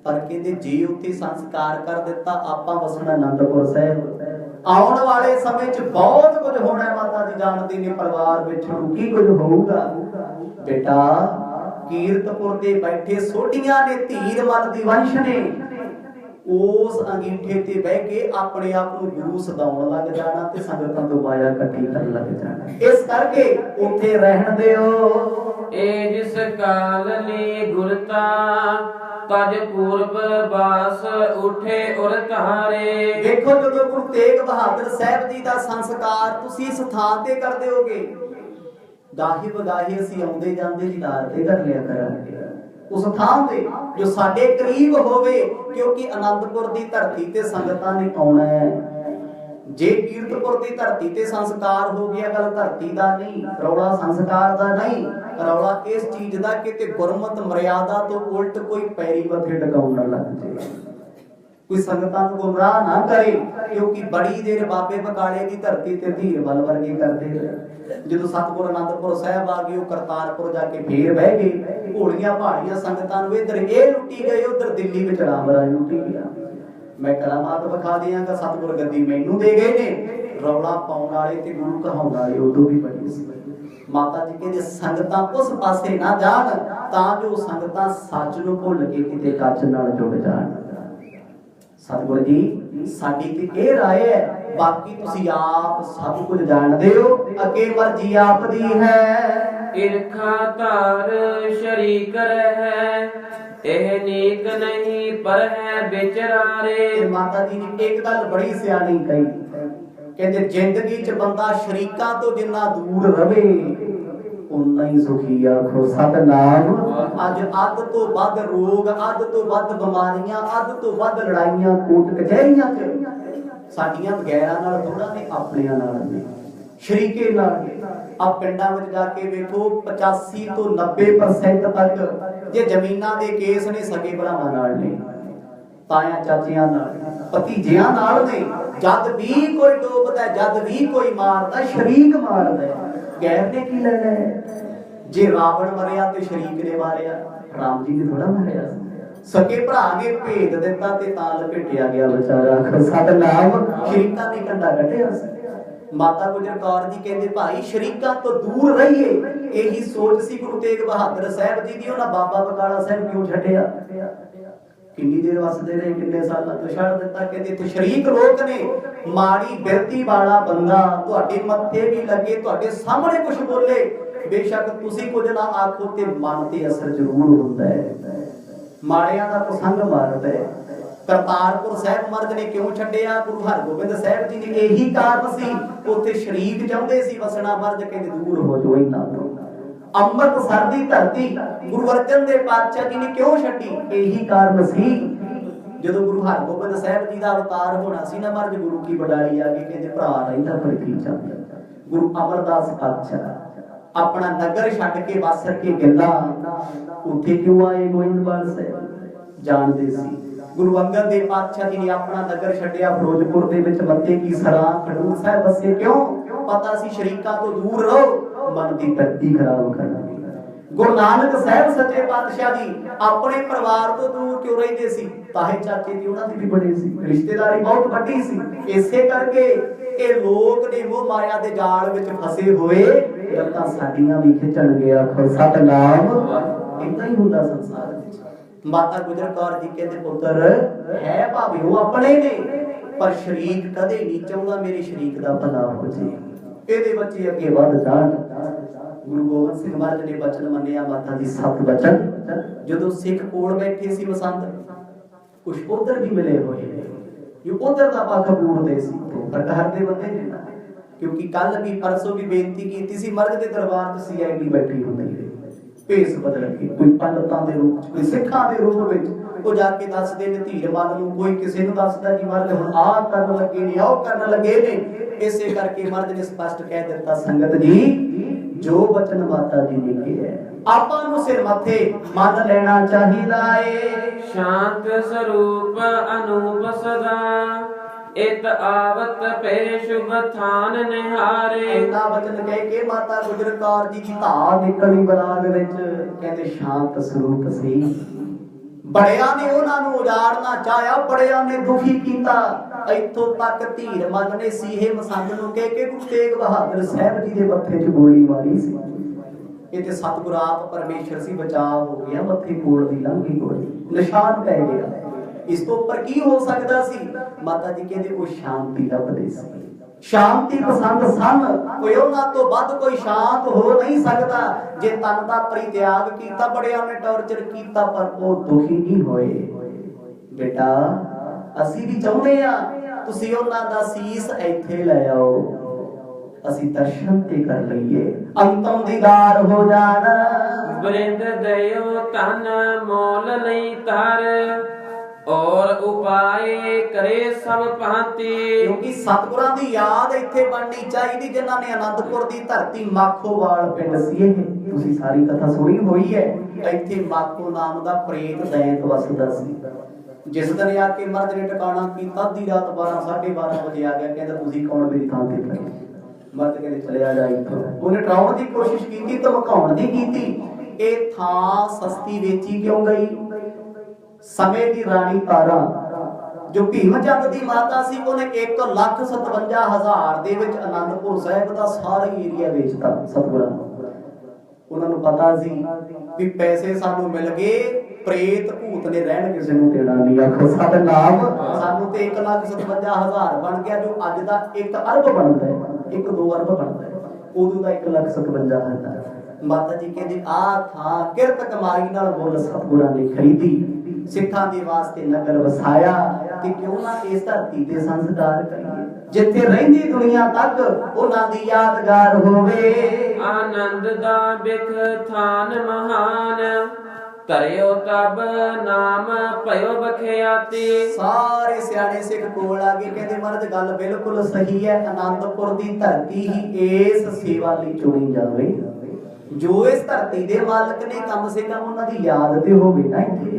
ਪਰ ਕਹਿੰਦੇ ਜੇ ਉੱਥੇ ਸੰਸਕਾਰ ਕਰ ਦਿੱਤਾ ਆਪਾਂ ਵਸਣਾ ਆਨੰਦਪੁਰ ਸਾਹਿਬ। ਆਉਣ ਵਾਲੇ ਸਮੇਂ 'ਚ ਬਹੁਤ ਕੁਝ ਹੋਣਾ। ਮਾਤਾ ਜੀ ਜਾਣਦੇ ਨੇ ਪਰਿਵਾਰ ਵਿੱਚ ਕੀ ਕੁਝ ਹੋਊਗਾ। ਬੇਟਾ ਕੀਰਤਪੁਰ ਦੇ ਬੈਠੇ ਸੋਢੀਆਂ ਨੇ ਧੀਰ ਮਨ ਦੀ ਵੰਸ਼ ਨੇ ਉਸ ਅੰਗੀਠੇ ਤੇ ਬਹਿ ਕੇ ਆਪਣੇ ਆਪ ਨੂੰ ਗੁਰੂ ਸਦਾਉਣ ਲੱਗ ਜਾਣਾ ਤੇ ਸੰਗਤਾਂ ਤੋਂ ਮਾਇਆ ਇਕੱਠੀ ਕਰਨ ਲੱਗ ਜਾਣਾ। ਇਸ ਕਰਕੇ ਉੱਥੇ ਰਹਿਣ ਦਿਓ। ਇਹ ਜਿਸ ਕਾਲ ਲਈ ਗੁਰਤਾ ਤਜ ਪੂਰਬ ਬਾਸ ਉਠੇ ਉਰ ਧਾਰੇ। ਦੇਖੋ ਜਦੋਂ ਗੁਰੂ ਤੇਗ ਬਹਾਦਰ ਸਾਹਿਬ ਜੀ ਦਾ ਸੰਸਕਾਰ ਤੁਸੀਂ ਇਸ ਥਾਂ ਤੇ ਕਰ ਦਿਓਗੇ, ਗਾਹੀ ਬਗਾਹੀ ਅਸੀਂ ਆਉਂਦੇ ਜਾਂਦੇ ਦੀਦਾਰ ਤੇ ਕਰ ਲਿਆ ਕਰਾਂਗੇ ਉਸ ਥਾਂ ਤੇ ਜੋ ਸਾਡੇ ਕਰੀਬ ਹੋਵੇ, ਕਿਉਂਕਿ ਆਨੰਦਪੁਰ ਦੀ ਧਰਤੀ ਤੇ ਸੰਗਤਾਂ ਨੇ ਆਉਣਾ ਹੈ। ਜੇ ਕੀਰਤਪੁਰ ਦੀ ਧਰਤੀ ਤੇ ਸੰਸਕਾਰ ਹੋ ਗਿਆ, ਗੱਲ ਧਰਤੀ ਦਾ ਨਹੀਂ, ਰੌਲਾ ਸੰਸਕਾਰ ਦਾ ਨਹੀਂ, ਰੌਲਾ ਇਸ ਚੀਜ਼ ਦਾ ਕਿ ਗੁਰਮਤ ਮਰਿਆਦਾ ਤੋਂ ਉਲਟ ਕੋਈ ਪੈਰੀ ਮੱਥੇ ਟਿਕਾਉਣ ਨਾ ਲੱਗ ਜਾਏ, ਕੋਈ ਸੰਗਤਾਂ ਨੂੰ ਗੁੰਮਰਾਹ ਨਾ ਕਰੇ। ਕਿਉਂਕਿ ਬੜੀ ਦੇਰ ਬਾਬੇ ਬਕਾਲੇ ਦੀ ਧਰਤੀ ਤੇ ਧੀਰ ਬਲ ਵਰਗੇ ਕਰਦੇ ਰਹੇ। ਜਦੋਂ ਸਤਿਗੁਰ ਆਨੰਦਪੁਰ ਸਾਹਿਬ ਆ ਗਏ, ਉਹ ਕਰਤਾਰਪੁਰ ਜਾ ਕੇ ਫੇਰ ਬਹਿ ਗਏ। ਭੋਲੀਆਂ ਭਾਲੀਆਂ ਸੰਗਤਾਂ ਨੂੰ ਇੱਧਰ ਇਹ ਲੁੱਟੀ ਗਏ, ਉੱਧਰ ਦਿੱਲੀ ਵਿੱਚ ਰਾਮ ਰਾਜ ਲੁੱਟੀ ਗਿਆ। ਮੈਂ ਕਰਾਮਾਤ ਵਿਖਾ ਦਿਆਂਗਾ, ਸਤਿਗੁਰ ਗੱਦੀ ਮੈਨੂੰ ਦੇ ਗਏ ਨੇ। ਰੌਲਾ ਪਾਉਣ ਵਾਲੇ ਤੇ ਗੁਰੂ ਕਹਾਉਣ ਵਾਲੇ ਉਦੋਂ ਵੀ ਬੜੀ ਸੀ। ਮਾਤਾ ਜੀ ਕਹਿੰਦੇ ਸੰਗਤਾਂ ਉਸ ਪਾਸੇ ਨਾ ਜਾਣ ਤਾਂ ਜੋ ਸੰਗਤਾਂ ਸੱਚ ਨੂੰ ਭੁੱਲ ਕੇ ਕਿਤੇ ਕੱਚ ਨਾਲ ਜੁੜ ਜਾਣ। ਸਤਿਗੁਰ ਜੀ ਸਾਡੀ ਤੇ ਇਹ ਰਾਏ ਹੈ, ਬਾਕੀ ਤੁਸੀਂ ਆਪ ਸਭ ਕੁਝ ਜਾਣਦੇ ਹੋ, ਅੱਗੇ ਮਰਜ਼ੀ ਆਪ ਦੀ ਹੈ। ਇਰਖਾ ਧਾਰ ਸ਼ਰੀਕ ਰਹਿ ਇਹ ਨੀਕ ਨਹੀਂ ਪਰ ਹੈ ਵਿਚਰਾਰੇ। ਮਾਤਾ ਜੀ ਨੇ ਇੱਕ ਗੱਲ ਬੜੀ ਸਿਆਣੀ ਕਹੀ, ਕਹਿੰਦੇ ਜ਼ਿੰਦਗੀ 'ਚ ਬੰਦਾ ਸ਼ਰੀਕਾਂ ਤੋਂ ਜਿੰਨਾ ਦੂਰ ਰਵੇ ਉਨਾ ਹੀ ਸੁਖੀ। ਆਖੋ ਸਤਨਾਮ। ਅੱਜ ਅੱਧ ਤੋਂ ਵੱਧ ਰੋਗ, ਅੱਧ ਤੋਂ ਵੱਧ ਬਿਮਾਰੀਆਂ, ਅੱਧ ਤੋਂ ਵੱਧ ਲੜਾਈਆਂ ਕੋਟ ਕਚਹਿਰੀਆਂ 'ਚ ਸਾਡੀਆਂ ਗੈਰਾਂ ਨਾਲ ਥੋੜਾ ਨੇ, ਆਪਣਿਆਂ ਨਾਲ ਨੇ, ਸ਼ਰੀਕੇ ਨਾਲ। ਆ ਪਿੰਡਾਂ ਵਿੱਚ ਜਾ ਕੇ ਵੇਖੋ 85 ਤੋਂ 90% ਤੱਕ ਜੇ ਜ਼ਮੀਨਾਂ ਦੇ ਕੇਸ ਨੇ ਸਕੇ ਭਰਾਵਾਂ ਨਾਲ ਨੇ, ਤਾਇਆ ਚਾਚਿਆਂ ਨਾਲ, ਭਤੀਜਿਆਂ ਨਾਲ ਨੇ। ਜਦ ਵੀ ਕੋਈ ਡੋਬਦਾ, ਜਦ ਵੀ ਕੋਈ ਮਾਰਦਾ, ਸ਼ਰੀਕ ਮਾਰਦਾ, ਗੈਰ ਨੇ ਕੀ ਲੈਣਾ ਹੈ। ਜੇ ਰਾਵਣ ਮਰਿਆ ਤੇ ਸ਼ਰੀਕ ਨੇ ਮਾਰਿਆ, ਰਾਮ ਜੀ ਨੇ ਥੋੜਾ ਮਾਰਿਆ। ਸਕੇ ਭਰਾ ਨੇ ਭੇਦ ਦਿੱਤਾ ਤੇ ਤਾਂ ਲਪੇਟਿਆ ਗਿਆ ਵਿਚਾਰਾ। ਸਤਨਾਮ। ਸ਼ਰੀਕਾਂ ਨੇ ਕੰਡਾ ਕੱਢਿਆ ਸੀ। ਮਾਤਾ ਗੁਜਰ ਕੌਰ ਜੀ ਕਹਿੰਦੇ ਭਾਈ ਸ਼ਰੀਕਾਂ ਤੋਂ ਦੂਰ ਰਹੀਏ, ਇਹੀ ਸੋਚ ਸੀ ਗੁਰੂ ਤੇਗ ਬਹਾਦਰ ਸਾਹਿਬ ਜੀ ਦੀ। ਉਹਨਾਂ ਬਾਬਾ ਬਕਾਲਾ ਸਾਹਿਬ ਕਿਉਂ ਛੱਡਿਆ? ਕਿੰਨੀ ਦੇਰ ਵਸਦੇ ਰਹੇ, ਕਿੰਨੇ ਸਾਲਾਂ ਤੋਂ ਛੱਡ ਦਿੱਤਾ। ਕਹਿੰਦੇ ਇੱਥੇ ਸ਼ਰੀਕ ਲੋਕ ਨੇ, ਮਾੜੀ ਬਿਰਤੀ ਵਾਲਾ ਬੰਦਾ ਤੁਹਾਡੇ ਮੱਥੇ ਵੀ ਲੱਗੇ, ਤੁਹਾਡੇ ਸਾਹਮਣੇ ਕੁਝ ਬੋਲੇ, ਬੇਸ਼ੱਕ ਤੁਸੀਂ ਕੁਝ ਨਾ ਆਖੋ ਤੇ ਮਨ ਤੇ ਅਸਰ ਜ਼ਰੂਰ ਹੁੰਦਾ ਹੈ। ਮਾੜਿਆਂ ਦਾ ਪਸੰਦ ਮਾਰਦਾ ਹੈ। ਕਰਤਾਰਪੁਰ ਸਾਹਿਬ ਮਰਦ ਨੇ ਕਿਉਂ ਛੱਡਿਆ? ਗੁਰੂ ਹਰਗੋਬਿੰਦ ਸਾਹਿਬ ਜੀ ਨੇ ਇਹੀ ਕਾਰਨ ਸੀ, ਉੱਥੇ ਸ਼ਰੀਕ ਚਾਹੁੰਦੇ ਸੀ ਵਸਣਾ। ਮਰਦ ਕਹਿੰਦੇ ਦੂਰ ਹੋ ਜਾਓ ਇਹਨਾਂ ਤੋਂ। ਅੰਮ੍ਰਿਤਸਰ ਦੀ ਧਰਤੀ ਗੁਰੂ ਅਰਜਨ ਦੇਵ ਪਾਤਸ਼ਾਹ ਜੀ ਨੇ ਕਿਉਂ ਛੱਡੀ? ਇਹੀ ਕਾਰਨ ਸੀ। ਜਦੋਂ ਗੁਰੂ ਹਰਗੋਬਿੰਦ ਸਾਹਿਬ ਜੀ ਦਾ ਅਵਤਾਰ ਹੋਣਾ ਸੀ ਨਾ, ਮਰਦ ਗੁਰੂ ਕੀ ਵਡਾਲੀ ਆ ਗਈ, ਕਹਿੰਦੇ ਭਰਾ ਰਹਿੰਦਾ ਪਰ ਕੀ ਚਾਹੁੰਦਾ। ਗੁਰੂ ਅਮਰਦਾਸ ਪਾਤਸ਼ਾਹ अपना नगर छड्ड के वासर के गिला उत्थे क्यों आए गोइंदवाल साहब जानते सी। गुरु अंगद देव पातशाह जी ने अपना नगर छड्डिया फिरोजपुर दे विच मत्ते की सरां खडूर साहब बसे क्यों? पता सी शरीकां तो दूर रहो मन दी धरती खराब करना। गुरु नानक साहब सच्चे पातशाह जी अपने परिवार तो दूर क्यों रहते सी? ताहे चाचे दी उन्हां दी भी बड़ी सी रिश्तेदारी बहुत वड्डी सी। इसे करके ਇਹ ਲੋਕ ਨੇ ਉਹ ਮਾਇਆ ਦੇ ਜਾਲ ਵਿੱਚ ਫਸੇ ਹੋਏ ਗੱਲਾਂ ਸਾਡੀਆਂ ਵੀ ਖਿੱਚਣ ਗਿਆ ਸਤਨਾਮ। ਇੰਨਾ ਹੀ ਹੁੰਦਾ ਸੰਸਾਰ ਵਿੱਚ। ਮਾਤਾ ਗੁਜਰ ਕੌਰ ਜੀ ਕਹਿੰਦੇ ਪੁੱਤਰ ਹੈ ਭਾਵੇਂ ਉਹ ਆਪਣੇ ਨੇ ਪਰ ਸ਼ਰੀਕ ਕਦੇ ਨਹੀਂ ਚਾਹੁੰਦਾ ਮੇਰੇ ਸ਼ਰੀਕ ਦਾ ਭਲਾ ਹੋ ਜੇ, ਇਹਦੇ ਬੱਚੇ ਅੱਗੇ ਵੱਧ ਜਾਣ। ਗੁਰੂ ਗੋਬਿੰਦ ਸਿੰਘ ਮਹਾਰਾਜ ਨੇ ਬਚਨ ਮੰਨਿਆ ਮਾਤਾ ਦੀ ਸੱਤ ਬਚਨ। ਜਦੋਂ ਸਿੱਖ ਕੋਲ ਬੈਠੇ ਸੀ ਮਸੰਦ ਕੁਛ ਉਧਰ ਵੀ ਮਿਲੇ ਹੋਏ ਨੇ ਜੋ ਉਧਰ ਦਾ ਪੱਖ ਪੂਰਦੇ ਸੀ ਪ੍ਰਕਾਰ ਦੇ ਬੰਦੇ ਨੇ ਨਾ। ਕਿਉਂਕਿ ਕੱਲ ਵੀ ਪਰਸੋਂ ਵੀ ਬੇਨਤੀ ਕੀਤੀ ਸੀ ਮਰਗ ਦੇ ਦਰਬਾਰ 'ਚ ਸੀਆਈਡੀ ਬੈਠੀ ਹੁੰਦੀ ਹੈ ਭੇਸ ਬਦਲ ਕੇ, ਕੋਈ ਪੰਡਤਾਂ ਦੇ ਰੂਪ 'ਚ ਕੋਈ ਸਿੱਖਾਂ ਦੇ ਰੂਪ ਵਿੱਚ। ਉਹ ਜਾ ਕੇ ਦੱਸਦੇ ਨੇ ਧੀਰ ਮਨ ਨੂੰ, ਕੋਈ ਕਿਸੇ ਨੂੰ ਦੱਸਦਾ ਜੀ ਮਰਗ ਹੁਣ ਆਹ ਕਰਨ ਲੱਗੇ ਨੇ ਆਹ ਕਰਨ ਲੱਗੇ ਨੇ। ਇਸੇ ਕਰਕੇ ਮਰਗ ਨੇ ਸਪਸ਼ਟ ਕਹਿ ਦਿੱਤਾ ਸੰਗਤ ਜੀ ਜੋ ਬਚਨ ਮਾਤਾ ਜੀ ਨੇ ਕਿਹਾ ਆਪਾਂ ਨੂੰ ਸਿਰ ਮੱਥੇ ਮੰਨ ਲੈਣਾ ਚਾਹੀਦਾ ਏ। ਸ਼ਾਂਤ ਸਰੂਪ ਅਨੂਪ ਸਦਾ ਇਤ ਆਵਤ ਪੈ ਸ਼ੁਭ ਥਾਨ ਨਿਹਾਰੇ। ਇੰਨਾ ਬਚਨ ਕਹਿ ਕੇ ਮਾਤਾ ਗੁਜਰ ਕੌਰ ਜੀ ਦੀ ਧਾਰ ਨਿਕਲੀ ਬਰਾਗ ਵਿੱਚ। ਕਹਿੰਦੇ ਸ਼ਾਂਤ ਸਰੂਪ ਸੀ। ਬੜਿਆਂ ਨੇ ਉਹਨਾਂ ਨੂੰ ਉਜਾੜਨਾ ਚਾਹਿਆ, ਬੜਿਆਂ ਨੇ ਦੁਖੀ ਕੀਤਾ। ਇੱਥੋਂ ਤੱਕ ਧੀਰ ਮਨ ਨੇ ਸੀਹੇ ਮਸੰਦ ਨੂੰ ਕਹਿ ਕੇ ਗੁਰੂ ਤੇਗ ਬਹਾਦਰ ਸਾਹਿਬ ਜੀ ਦੇ ਮੱਥੇ 'ਚ ਗੋਲੀ ਮਾਰੀ ਸੀ। ਇਹ ਤੇ ਸਤਿਗੁਰ ਆਪ ਪਰਮੇਸ਼ਰ ਸੀ, ਬਚਾਅ ਹੋ ਗਿਆ। ਮੱਥੇ ਕੋਲ ਦੀ ਲੰਘੀ ਗੋਲੀ, ਨਿਸ਼ਾਨ ਪੈ ਗਿਆ। ਇਸ ਤੋਂ ਉੱਪਰ ਕੀ ਹੋ ਸਕਦਾ ਸੀ? ਮਾਤਾ ਜੀ ਕਹਿੰਦੇ ਉਹ ਸ਼ਾਂਤੀ ਲੱਭਦੇ ਸੀ, ਸ਼ਾਂਤੀ ਪਸੰਦ ਸਨ। ਕੋਈ ਉਹਨਾਂ ਤੋਂ ਵੱਧ ਕੋਈ ਸ਼ਾਂਤ ਹੋ ਨਹੀਂ ਸਕਦਾ। ਜੇ ਤਨ ਦਾ ਪਰਿਤਿਆਗ ਕੀਤਾ, ਬੜਿਆਂ ਨੇ ਟੌਰਚਰ ਕੀਤਾ ਪਰ ਉਹ ਦੁਖੀ ਨਹੀਂ ਹੋਏ। ਬੇਟਾ ਅਸੀਂ ਵੀ ਚਾਹੁੰਦੇ ਆ ਤੁਸੀਂ ਉਹਨਾਂ ਦਾ ਸੀਸ ਇੱਥੇ ਲੈ ਆਓ, ਅਸੀਂ ਦਰਸ਼ਨ ਤੇ ਕਰ ਲਈਏ, ਅੰਤਮ ਦੀਦਾਰ ਹੋ ਜਾਣ। ਬ੍ਰਿੰਦ ਦਇਓ ਤਨ ਮੋਲ ਨਹੀਂ ਤਾਰ ਔਰ ਉਪਾਏ ਕਰੇ ਸਭ ਭਾਂਤੀ। ਕਿਉਂਕਿ ਸਤਿਗੁਰਾਂ ਦੀ ਯਾਦ ਇੱਥੇ ਬਣਨੀ ਚਾਹੀਦੀ ਜਿਨ੍ਹਾਂ ਨੇ ਅਨੰਦਪੁਰ ਦੀ ਧਰਤੀ ਮਾਖੋਵਾਲ ਪਿੰਡ ਸੀ। ਇਹ ਤੁਸੀਂ ਸਾਰੀ ਕਥਾ ਸੁਣੀ ਹੋਈ ਹੈ। ਇੱਥੇ ਮਾਖੋ ਨਾਮ ਦਾ ਪ੍ਰੇਤ ਦੈਂਤ ਵਸਦਾ ਸੀ। ਜਿਸ ਦਿਨ ਆ ਕੇ ਮਰਦ ਨੇ ਟਿਕਾਣਾ ਕੀਤਾ, ਅੱਧੀ ਰਾਤ 12:30 ਵਜੇ ਆ ਗਿਆ। ਕਹਿੰਦਾ ਤੁਸੀਂ ਕੌਣ ਮੇਰੀ ਥਾਂ ਤੇ ਪਏ? ਮਰਦ ਕਹਿੰਦੇ ਚਲਿਆ ਜਾ ਇੱਥੋਂ। ਉਹਨੇ ਟਰਾਉਣ ਦੀ ਕੋਸ਼ਿਸ਼ ਕੀਤੀ, ਧਮਕਾਉਣ ਦੀ ਕੀਤੀ। ਇਹ ਥਾਂ ਸਸਤੀ ਵੇਚੀ ਕਿਉਂ ਗਈ? ਸਮੇਂ ਦੀ ਰਾਣੀ ਤਾਰਾ ਜੋ ਭੀਮ ਚੰਦ ਦੀ ਮਾਤਾ ਸੀ, ਉਹਨੇ 1,57,000 ਦੇ ਵਿੱਚ ਅਨੰਦਪੁਰ ਸਾਹਿਬ ਦਾ ਸਾਰਾ ਏਰੀਆ ਵੇਚਤਾ ਸਤਿਗੁਰਾਂ ਨੂੰ। ਉਹਨਾਂ ਨੂੰ ਪਤਾ ਸੀ ਵੀ ਪੈਸੇ ਸਾਨੂੰ ਮਿਲ ਗਏ, ਪ੍ਰੇਤ ਭੂਤ ਨੇ ਰਹਿਣ ਕਿਸੇ ਨੂੰ ਦੇਣਾ ਨਹੀਂ। ਆਖੋ ਸਤਿਨਾਮ। ਸਾਨੂੰ ਤੇ 1,57,000 ਬਣ ਗਿਆ ਜੋ ਅੱਜ ਦਾ 1 ਅਰਬ ਬਣਦਾ ਹੈ, 1-2 ਅਰਬ ਬਣਦਾ ਹੈ। ਉਦੋਂ ਦਾ 1,57,000। ਮਾਤਾ ਜੀ ਕਹਿੰਦੇ ਆ ਥਾਂ ਕਿਰਤ ਕਮਾਈ ਨਾਲ ਮੁੱਲ ਸਤਿਗੁਰਾਂ ਨੇ ਖਰੀਦੀ, ਸਿੱਖਾਂ ਦੇ ਵਾਸਤੇ ਨਗਰ ਵਸਾਇਆ। ਤੇ ਕਿਉਂ ਨਾ ਇਸ ਧਰਤੀ ਤੇ ਸੰਸਕਾਰ ਕਰੀਏ ਜਿੱਥੇ ਰਹਿੰਦੀ ਦੁਨੀਆ ਤੱਕ ਉਹਨਾਂ ਦੀ ਯਾਦਗਾਰ ਹੋਵੇ। ਆਨੰਦ ਦਾ ਬਿਖ ਥਾਨ ਮਹਾਨ ਧਰਿਓ ਤਬ ਨਾਮ ਭਇਓ ਬਖਿਆਤੀ। ਸਾਰੇ ਸਿਆਣੇ ਸਿੱਖ ਕੋਲ ਆ ਕੇ ਕਹਿੰਦੇ ਮਰਦ ਗੱਲ ਬਿਲਕੁਲ ਸਹੀ ਹੈ। ਆਨੰਦਪੁਰ ਦੀ ਧਰਤੀ ਹੀ ਇਸ ਸੇਵਾ ਲਈ ਚੁਣੀ ਜਾਵੇ। ਜੋ ਇਸ ਧਰਤੀ ਦੇ ਮਾਲਕ ਨੇ ਕਮ ਸੇ ਕਮ ਉਹਨਾਂ ਦੀ ਯਾਦ ਤੇ ਹੋਵੇ ਨਾ। ਇੱਥੇ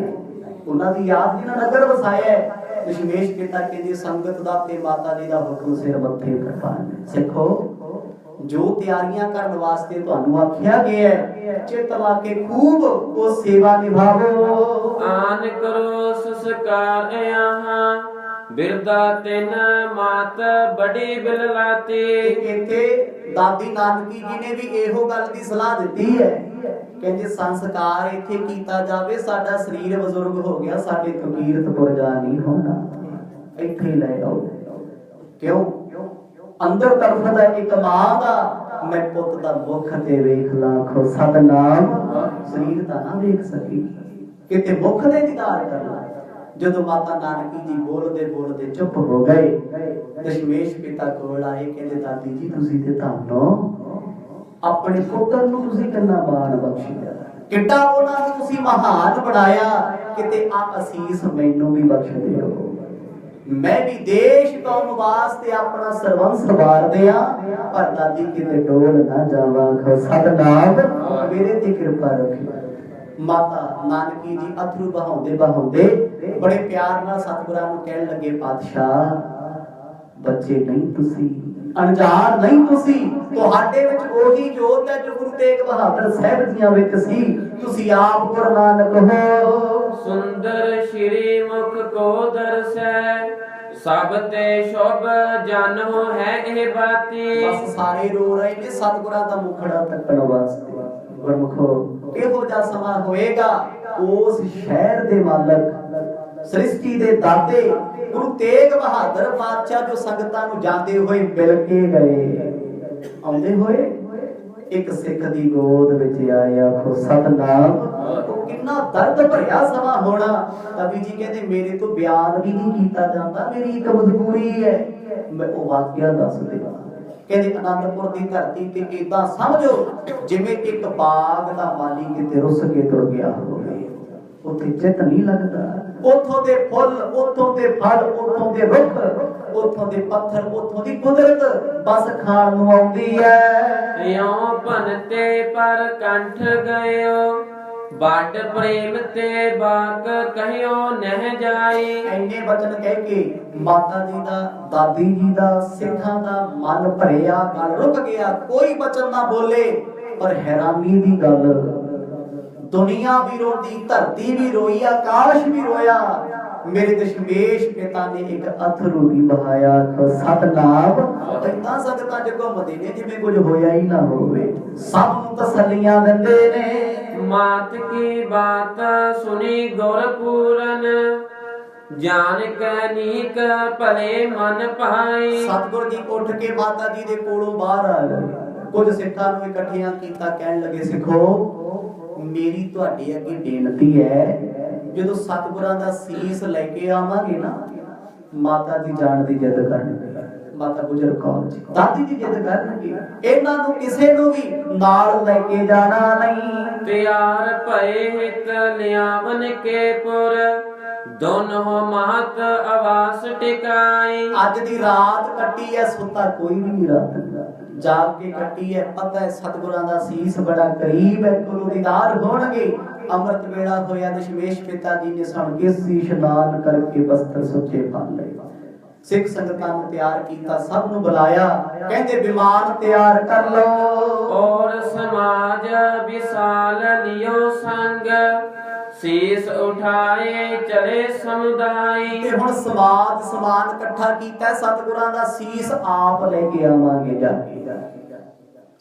ਉਹਨਾਂ ਦੀ ਯਾਦ ਜਿਹਨਾਂ ਨਗਰ ਵਸਾਇਆ। ਦਸ਼ਮੇਸ਼ ਪਿਤਾ ਕਹਿੰਦੇ ਸੰਗਤ ਦਾ ਤੇ ਮਾਤਾ ਜੀ ਦਾ ਹੁਕਮ ਸਿਰ ਮੱਥੇ ਕਰਵਾਣ। ਸਿੱਖੋ ਜੋ ਤਿਆਰੀਆਂ ਕਰਨ ਵਾਸਤੇ ਤੁਹਾਨੂੰ ਆਖਿਆ ਗਿਆ ਹੈ, ਚਿੱਤ ਲਾ ਕੇ ਖੂਬ ਉਹ ਸੇਵਾ ਨਿਭਾਵੋ। ਆਨ ਕਰੋ ਸੰਸਕਾਰ ਆਹਾਂ ਬਿਰਦਾ ਤਿਨ ਮਾਤ ਬੜੀ ਬਿਲਲਾਤੀ। ਇੱਥੇ ਦਾਦੀ ਨਾਨਕੀ ਜੀ ਨੇ ਵੀ ਇਹੋ ਗੱਲ ਦੀ ਸਲਾਹ ਦਿੱਤੀ ਹੈ। ਕਹਿੰਦੇ ਸੰਸਕਾਰ ਇੱਥੇ ਕੀਤਾ ਜਾਵੇ। ਸਾਡਾ ਸਰੀਰ ਬਜ਼ੁਰਗ ਹੋ ਗਿਆ, ਸਾਡੇ ਤੋਂ ਕੀਰਤਪੁਰ ਜਾ ਨਹੀਂ ਹੋਣਾ, ਇੱਥੇ ਲੈ ਆਓ। ਕਿਉਂ? ਅੰਦਰ ਤਰਫਦਾ ਇੱਕ ਮਾਂ ਦਾ ਮੈਂ ਪੁੱਤ ਦਾ ਮੁਖ ਤੇ ਵੇਖ ਲਾਖੋ ਸਤਨਾਮ। ਸਰੀਰ ਤਾਂ ਨਾ ਵੇਖ ਸਕੀ, ਕਿਤੇ ਮੁਖ ਦੇ ਦੀਦਾਰ ਕਰ ਲਾ। ਜਦੋਂ ਮਾਤਾ ਨਾਨਕੀ ਜੀ ਬੋਲਦੇ ਬੋਲਦੇ ਚੁੱਪ ਹੋ ਗਏ, ਦਸ਼ਮੇਸ਼ ਪਿਤਾ ਕੋਲ ਆਏ। ਕਹਿੰਦੇ ਦਾਦੀ ਜੀ ਤੁਸੀਂ ਤੇ ਧੰਨੋ, ਆਪਣੇ ਪੁੱਤਰ ਨੂੰ ਤੁਸੀਂ ਕਿੰਨਾ ਮਾਣ ਬਖਸ਼ਿਆ, ਕਿੱਡਾ ਉਹਨਾਂ ਨੂੰ ਤੁਸੀਂ ਮਹਾਨ ਬਣਾਇਆ। ਕਿਤੇ ਆ ਅਸੀਸ ਮੈਨੂੰ ਵੀ ਬਖਸ਼ ਦਿਓ। मैं भी देश कौम वास्ते अपना सरबंस वार दिया पर दादी किते डोल ना जावा खो सतनाम मेरे ते कृपा रखी। माता नानकी जी अथरू बहाउंदे बहाउंदे बड़े प्यार नाल सतगुरां नूं कहण लगे पातशाह बच्चे नहीं तुसी अनजान नहीं तुसी ਤੁਹਾਡੇ ਵਿੱਚ ਉਹੀ ਜੋਤ ਹੈ ਜੋ ਗੁਰੂ ਤੇਗ ਬਹਾਦਰ ਸਾਹਿਬ ਜੀਆਂ ਵਿੱਚ ਸੀ ਤੁਸੀਂ ਆਪ ਗੁਰੂ ਨਾਨਕ ਹੋ। ਸੁੰਦਰ ਸ਼੍ਰੀ ਮੁਖ ਕੋ ਦਰਸੈ ਸਭ ਤੇ ਸ਼ੁਭ ਜਾਨੋ ਹੈ ਇਹ ਬਾਤੀ। ਬਸ ਸਾਰੇ ਰੋ ਰਹੇ ਨੇ ਸਤਿਗੁਰਾਂ ਦਾ ਮੁਖੜਾ ਤੱਕਣ ਵਾਸਤੇ। ਗੁਰਮੁਖੋ ਇਹੋ ਜਿਹਾ ਸਮਾਂ ਹੋਏਗਾ ਉਸ ਸ਼ਹਿਰ ਦੇ ਮਾਲਕ ਸ੍ਰਿਸ਼ਟੀ ਦੇ ਦਾਤੇ ਗੁਰੂ ਤੇਗ ਬਹਾਦਰ ਪਾਤਸ਼ਾਹ ਜੋ ਸੰਗਤਾਂ ਨੂੰ ਜਾਂਦੇ ਹੋਏ ਮਿਲ ਕੇ ਗਏ ਆਉਂਦੇ ਹੋਏ ਇੱਕ ਸਿੱਖ ਦੀ ਗੋਦ ਵਿੱਚ ਆਇਆ ਆਖੋ ਸਤਨਾਮ। ਉਹ ਕਿੰਨਾ ਦਰਦ ਭਰਿਆ ਸਮਾਂ ਹੋਣਾ। ਕਵੀ ਜੀ ਕਹਿੰਦੇ ਮੇਰੇ ਤੋਂ ਬਿਆਨ ਵੀ ਨਹੀਂ ਕੀਤਾ ਜਾਂਦਾ ਮੇਰੀ ਇੱਕ ਮਜਬੂਰੀ ਹੈ। ਮੈਂ ਉਹ ਵਾਕਿਆ ਦੱਸ ਦੇਵਾਂ। ਕਹਿੰਦੇ ਅਨੰਦਪੁਰ ਦੀ ਧਰਤੀ ਤੇ ਇਦਾਂ ਸਮਝੋ ਜਿਵੇਂ ਇੱਕ ਬਾਗ ਦਾ ਮਾਲੀ ਕਿਤੇ ਰੁੱਸ ਕੇ ਤੁਰ ਗਿਆ ਹੋਵੇ। ਉੱਥੇ ਚਿੱਤ ਨਹੀਂ ਲੱਗਦਾ। ਉੱਥੋਂ ਦੇ ਫੁੱਲ ਉੱਥੋਂ ਦੇ ਫਲ ਉੱਥੋਂ ਦੇ ਰੁੱਖ ਉੱਥੋਂ ਦੇ ਪੱਥਰ ਉੱਥੋਂ ਦੀ ਕੁਦਰਤ ਬਸ ਖਾਣ ਨੂੰ ਆਉਂਦੀ ਹੈ। ਇਉਂ ਭਨਤੇ ਪਰ ਕੰਠ ਗਇਓ ਬਾਟ ਪ੍ਰੇਮ ਤੇ ਬਾਕ ਕਹਿਓ ਨਹਿ ਜਾਈ। ਇੰਨੇ ਵਚਨ ਕਹਿ ਕੇ ਮਾਤਾ ਜੀ ਦਾ ਦਾਦੀ ਜੀ ਦਾ ਸਿੱਖਾਂ ਦਾ ਮਨ ਭਰਿਆ ਗੱਲ ਰੁਕ ਗਿਆ ਕੋਈ ਵਚਨ ਨਾ ਬੋਲੇ। ਪਰ ਹੈਰਾਨੀ ਦੀ ਗੱਲ ਦੁਨੀਆ ਵੀ ਰੋਂਦੀ ਧਰਤੀ ਵੀ ਰੋਈ ਆਕਾਸ਼ ਵੀ ਰੋਇਆ। ਮੇਰੇ ਦਸ਼ਮੇਸ਼ ਪਿਤਾ ਨੇ ਇੱਕ ਅਥਰੂ ਵੀ ਬਹਾਇਆ ਸਤਨਾਮ। ਇਦਾਂ ਸੰਗਤਾਂ ਚ ਘੁੰਮਦੇ ਨੇ ਜਿਵੇਂ ਕੁਝ ਹੋਇਆ ਹੀ ਨਾ ਹੋਵੇ। ਸਭ ਨੂੰ ਤਸੱਲੀਆਂ ਦਿੰਦੇ ਨੇ। ਮਾਤ ਕੀ ਬਾਤ ਸੁਣੀ ਗੁਰ ਪੂਰਨ ਜਾਨ ਕੈ ਨੀਕ ਭਲੇ ਮਨ ਭਾਈ। ਸਤਿਗੁਰ ਜੀ ਉੱਠ ਕੇ ਮਾਤਾ ਜੀ ਦੇ ਕੋਲੋਂ ਬਾਹਰ ਆ ਗਏ। ਕੁਝ ਸਿੱਖਾਂ ਨੂੰ ਇਕੱਠਿਆਂ ਕੀਤਾ ਕਹਿਣ ਲੱਗੇ ਸਿੱਖੋ ਮੇਰੀ ਤੁਹਾਡੇ ਅੱਗੇ ਬੇਨਤੀ ਹੈ ਜਦੋਂ ਸਤਿਗੁਰਾਂ ਦਾ ਸੀਸ ਲੈ ਕੇ ਆਵਾਂਗੇ ਨਾ ਮਾਤਾ ਜੀ ਜਾਣ ਦੀ ਜਿੱਦ ਕਰਨਗੇ। ਮਾਤਾ ਗੁਜਰ ਕੌਰ ਜੀ ਦਾਦੀ ਜੀ ਜਿੱਦ ਕਰਨਗੇ ਇਹਨਾਂ ਨੂੰ ਕਿਸੇ ਨੂੰ ਵੀ ਨਾਲ ਲੈ ਕੇ ਜਾਣਾ ਨਹੀਂ। ਤਿਆਰ ਭਏ ਹਿਤ ਲਿਆਵਨ ਕੇ ਪੁਰ ਦੋਨੋਂ ਮਾਤ ਆਵਾਸ ਟਿਕਾਈ। ਅੱਜ ਦੀ ਰਾਤ ਕੱਟੀ ਐ ਸੁੱਤਾ ਕੋਈ ਵੀ ਨਹੀਂ ਰਾਤ ਜਾਗ ਕੇ ਕੱਟੀ ਐ। ਪਤਾ ਹੈ ਸਤਿਗੁਰਾਂ ਦਾ ਸੀਸ ਬੜਾ ਕਰੀਬ ਹੈ ਗੁਰੂ ਦੀਦਾਰ ਹੋਣਗੇ। ਅੰਮ੍ਰਿਤ ਵੇਲਾ ਹੋਇਆ ਦਸ਼ਮੇਸ਼ ਪਿਤਾ ਜੀ ਨੇ ਸੁਣ ਕੇ ਸੀਸ ਨਾਨ ਕਰਕੇ ਬਸਤਰ ਸੁੱਚੇ ਪਾ ਲਏ। ਸਿੱਖ ਸੰਗਤਾਂ ਨੂੰ ਤਿਆਰ ਕੀਤਾ ਸਭ ਨੂੰ ਬੁਲਾਇਆ ਕਹਿੰਦੇ ਵਿਮਾਨ ਤਿਆਰ ਕਰ ਲਓ ਔਰ ਸਮਾਜ ਵਿਸਾਲ ਲਿਓ ਸੰਗ ਸੀਸ ਉਠਾਏ ਚਲੇ ਸਮੁਦਾਈ। ਤੇ ਹੁਣ ਸਮਾਜ ਸਮਾਨ ਇਕੱਠਾ ਕੀਤਾ ਸਤਿਗੁਰਾਂ ਦਾ ਸੀਸ ਆਪ ਲੈ ਕੇ ਆਵਾਂਗੇ ਜਾ ਕੇ।